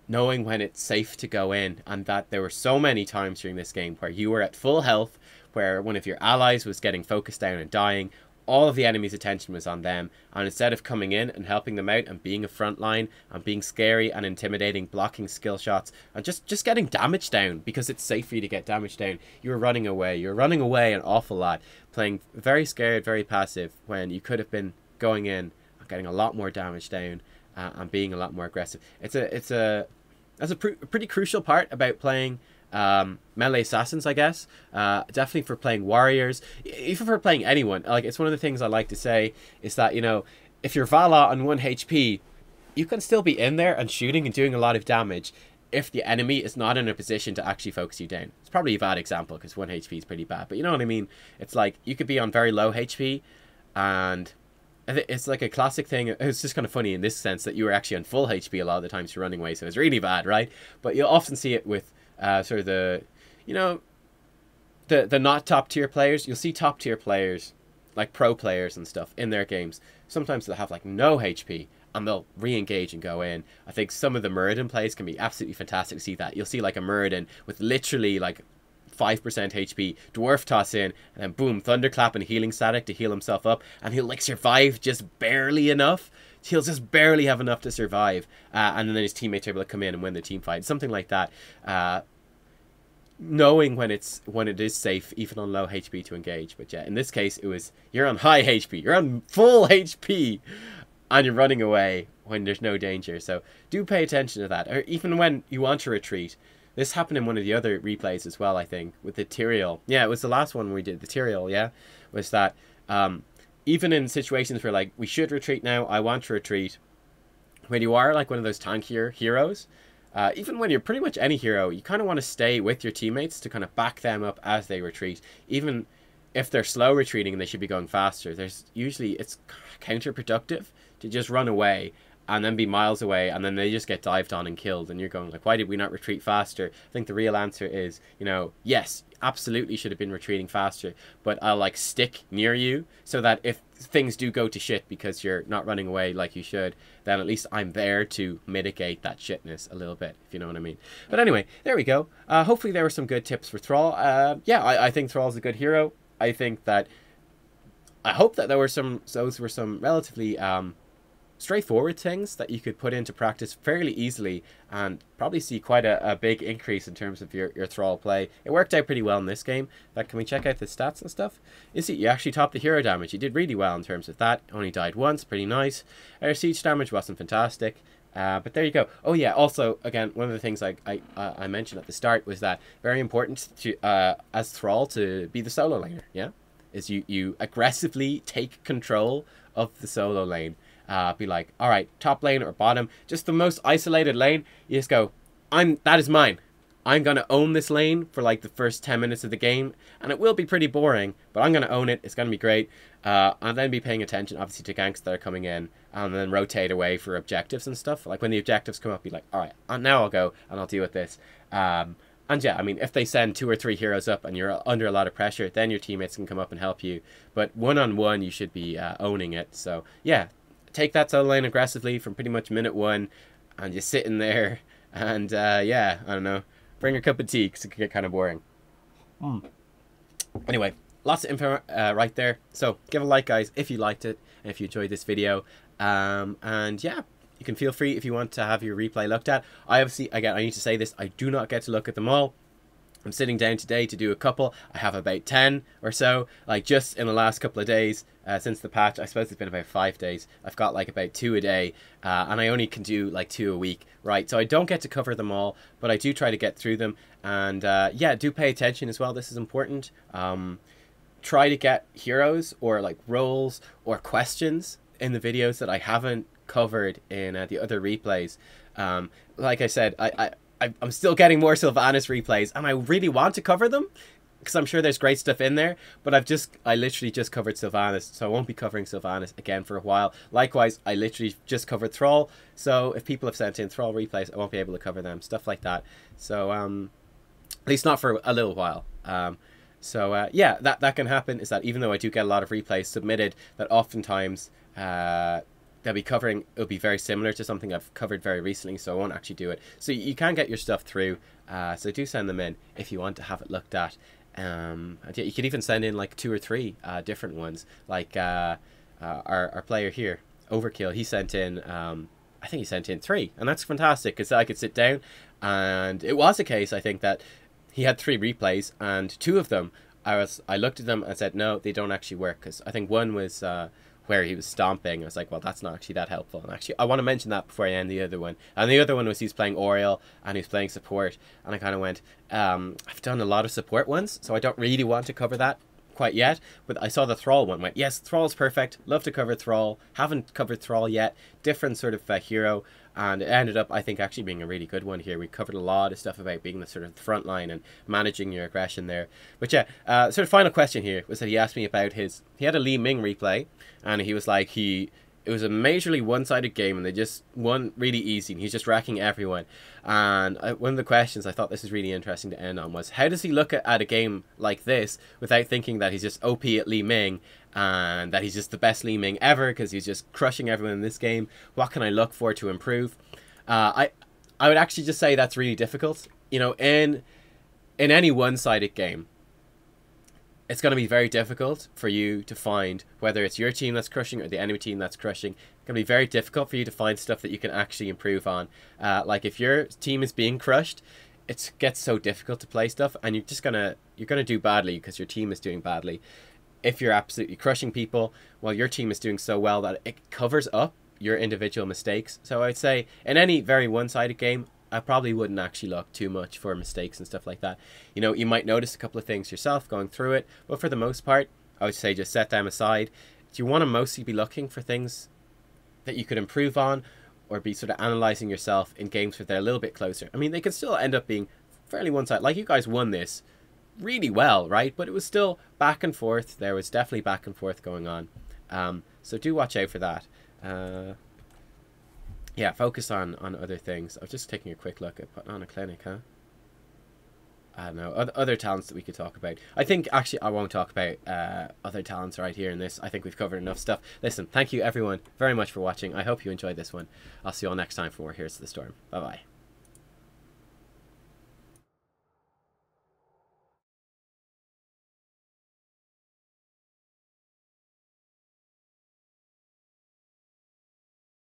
knowing when it's safe to go in, and that there were so many times during this game where you were at full health, where one of your allies was getting focused down and dying, all of the enemy's attention was on them, and instead of coming in and helping them out and being a front line and being scary and intimidating, blocking skill shots and just getting damage down because it's safe for you to get damage down, you were running away. You're running away an awful lot, playing very scared, very passive, when you could have been going in and getting a lot more damage down and being a lot more aggressive. That's a pretty crucial part about playing melee assassins, I guess. Definitely for playing warriors, even for playing anyone. Like, it's one of the things I like to say is that, you know, if you're Vala on 1 HP, you can still be in there and shooting and doing a lot of damage if the enemy is not in a position to actually focus you down. It's probably a bad example because 1 HP is pretty bad, but you know what I mean. It's like you could be on very low HP, and it's like a classic thing. It's just kind of funny in this sense that you were actually on full HP a lot of the times you're running away, so it's really bad, right? But you'll often see it with sort of the, you know, the not top tier players. You'll see top tier players, like pro players and stuff, in their games. Sometimes they'll have like no HP and they'll re-engage and go in. I think some of the Muradin plays can be absolutely fantastic to see that. You'll see like a Muradin with literally like 5% HP, dwarf toss in, and then boom, thunderclap and healing static to heal himself up, and he'll like survive just barely enough. He'll just barely have enough to survive, and then his teammates are able to come in and win the team fight, something like that. Knowing when it is safe, even on low HP, to engage. But yeah, in this case, it was you're on high HP, you're on full HP, and you're running away when there's no danger. So do pay attention to that, or even when you want to retreat. This happened in one of the other replays as well, I think, with the Tyrael. Yeah, it was the last one we did, the Tyrael, yeah, was that even in situations where, like, we should retreat now, I want to retreat, when you are, like, one of those tankier heroes, even when you're pretty much any hero, you kind of want to stay with your teammates to kind of back them up as they retreat. Even if they're slow retreating and they should be going faster, it's counterproductive to just run away and then be miles away, and then they just get dived on and killed, and you're going like, why did we not retreat faster? I think the real answer is, yes, absolutely should have been retreating faster, but I'll like stick near you so that if things do go to shit because you're not running away like you should, then at least I'm there to mitigate that shitness a little bit, if you know what I mean. But anyway, there we go. Hopefully there were some good tips for Thrall. I think Thrall's a good hero. I hope that those were some relatively straightforward things that you could put into practice fairly easily and probably see quite a big increase in terms of your Thrall play. It worked out pretty well in this game. Can we check out the stats and stuff? You actually topped the hero damage. You did really well in terms of that. Only died once, pretty nice. Our siege damage wasn't fantastic. But there you go. Oh yeah, also, again, one of the things I mentioned at the start was that very important to as Thrall to be the solo laner, yeah? Is you aggressively take control of the solo lane. Be like, all right, top lane or bottom, just the most isolated lane. You just go, that is mine. I'm going to own this lane for like the first 10 minutes of the game, and it will be pretty boring, but I'm going to own it. It's going to be great. And then be paying attention, obviously, to ganks that are coming in, and then rotate away for objectives and stuff. Like when the objectives come up, be like, all right, now I'll go and I'll deal with this. And yeah, I mean, if they send 2 or 3 heroes up and you're under a lot of pressure, then your teammates can come up and help you. But one-on-one, you should be owning it. So yeah, take that solo lane aggressively from pretty much minute 1, and just sit in there and yeah, I don't know, bring a cup of tea because it can get kind of boring. Anyway, lots of info right there. So give a like, guys, if you liked it and if you enjoyed this video. And yeah, you can feel free if you want to have your replay looked at. I obviously, again, I need to say this, I do not get to look at them all. I'm sitting down today to do a couple. I have about 10 or so, like just in the last couple of days since the patch. I suppose it's been about 5 days. I've got like about 2 a day, and I only can do like 2 a week, right? So I don't get to cover them all, but I do try to get through them. And yeah, do pay attention as well. This is important. Try to get heroes or like roles or questions in the videos that I haven't covered in the other replays. Like I said, I'm still getting more Sylvanas replays, and I really want to cover them because I'm sure there's great stuff in there, but I literally just covered Sylvanas, so I won't be covering Sylvanas again for a while. Likewise, I literally just covered Thrall, so if people have sent in Thrall replays, I won't be able to cover them, stuff like that. So at least not for a little while. So yeah, that can happen, is that even though I do get a lot of replays submitted, that oftentimes they'll be covering, it'll be very similar to something I've covered very recently, so I won't actually do it. So you can get your stuff through, so do send them in if you want to have it looked at. And yeah, you could even send in like 2 or 3 different ones, like our player here, Overkill. He sent in, I think he sent in 3, and that's fantastic because I could sit down, and it was a case, I think, that he had 3 replays, and 2 of them, I looked at them and said, no, they don't actually work, because I think one was where he was stomping. I was like, well, that's not actually that helpful. And actually, I want to mention that before I end the other one. And the other one was he's playing Oriel and he's playing support. And I kind of went, I've done a lot of support ones, so I don't really want to cover that quite yet. But I saw the Thrall one, went, yes, Thrall's perfect. Love to cover Thrall. Haven't covered Thrall yet. Different sort of hero. And it ended up, I think, actually being a really good one here. We covered a lot of stuff about being the sort of front line and managing your aggression there. But yeah, sort of final question here was that he asked me about he had a Li Ming replay, and he was like, it was a majorly one-sided game, and they just won really easy, and he's just wrecking everyone. And one of the questions I thought this is really interesting to end on was, how does he look at a game like this without thinking that he's just OP at Li Ming, and that he's just the best Li Ming ever because he's just crushing everyone in this game? What can I look for to improve? I would actually just say that's really difficult. You know, in any one-sided game, it's going to be very difficult for you to find whether it's your team that's crushing or the enemy team that's crushing. It's going to be very difficult for you to find stuff that you can actually improve on. Like if your team is being crushed, it gets so difficult to play stuff, and you're gonna do badly because your team is doing badly. If you're absolutely crushing people, well, your team is doing so well that it covers up your individual mistakes. So I'd say in any very one-sided game, I probably wouldn't actually look too much for mistakes and stuff like that. You know, you might notice a couple of things yourself going through it, but for the most part, I would say just set them aside. Do you want to mostly be looking for things that you could improve on, or be sort of analysing yourself in games where they're a little bit closer? I mean, they can still end up being fairly one-sided. Like, you guys won this really well, right? But it was still back and forth. There was definitely back and forth going on. So do watch out for that. Yeah, focus on other things. I was just taking a quick look at putting on a clinic, huh? I don't know, other talents that we could talk about. I think, actually, I won't talk about other talents right here in this. I think we've covered enough stuff. Listen, thank you everyone very much for watching. I hope you enjoyed this one. I'll see you all next time for more Here's to the Storm. Bye-bye.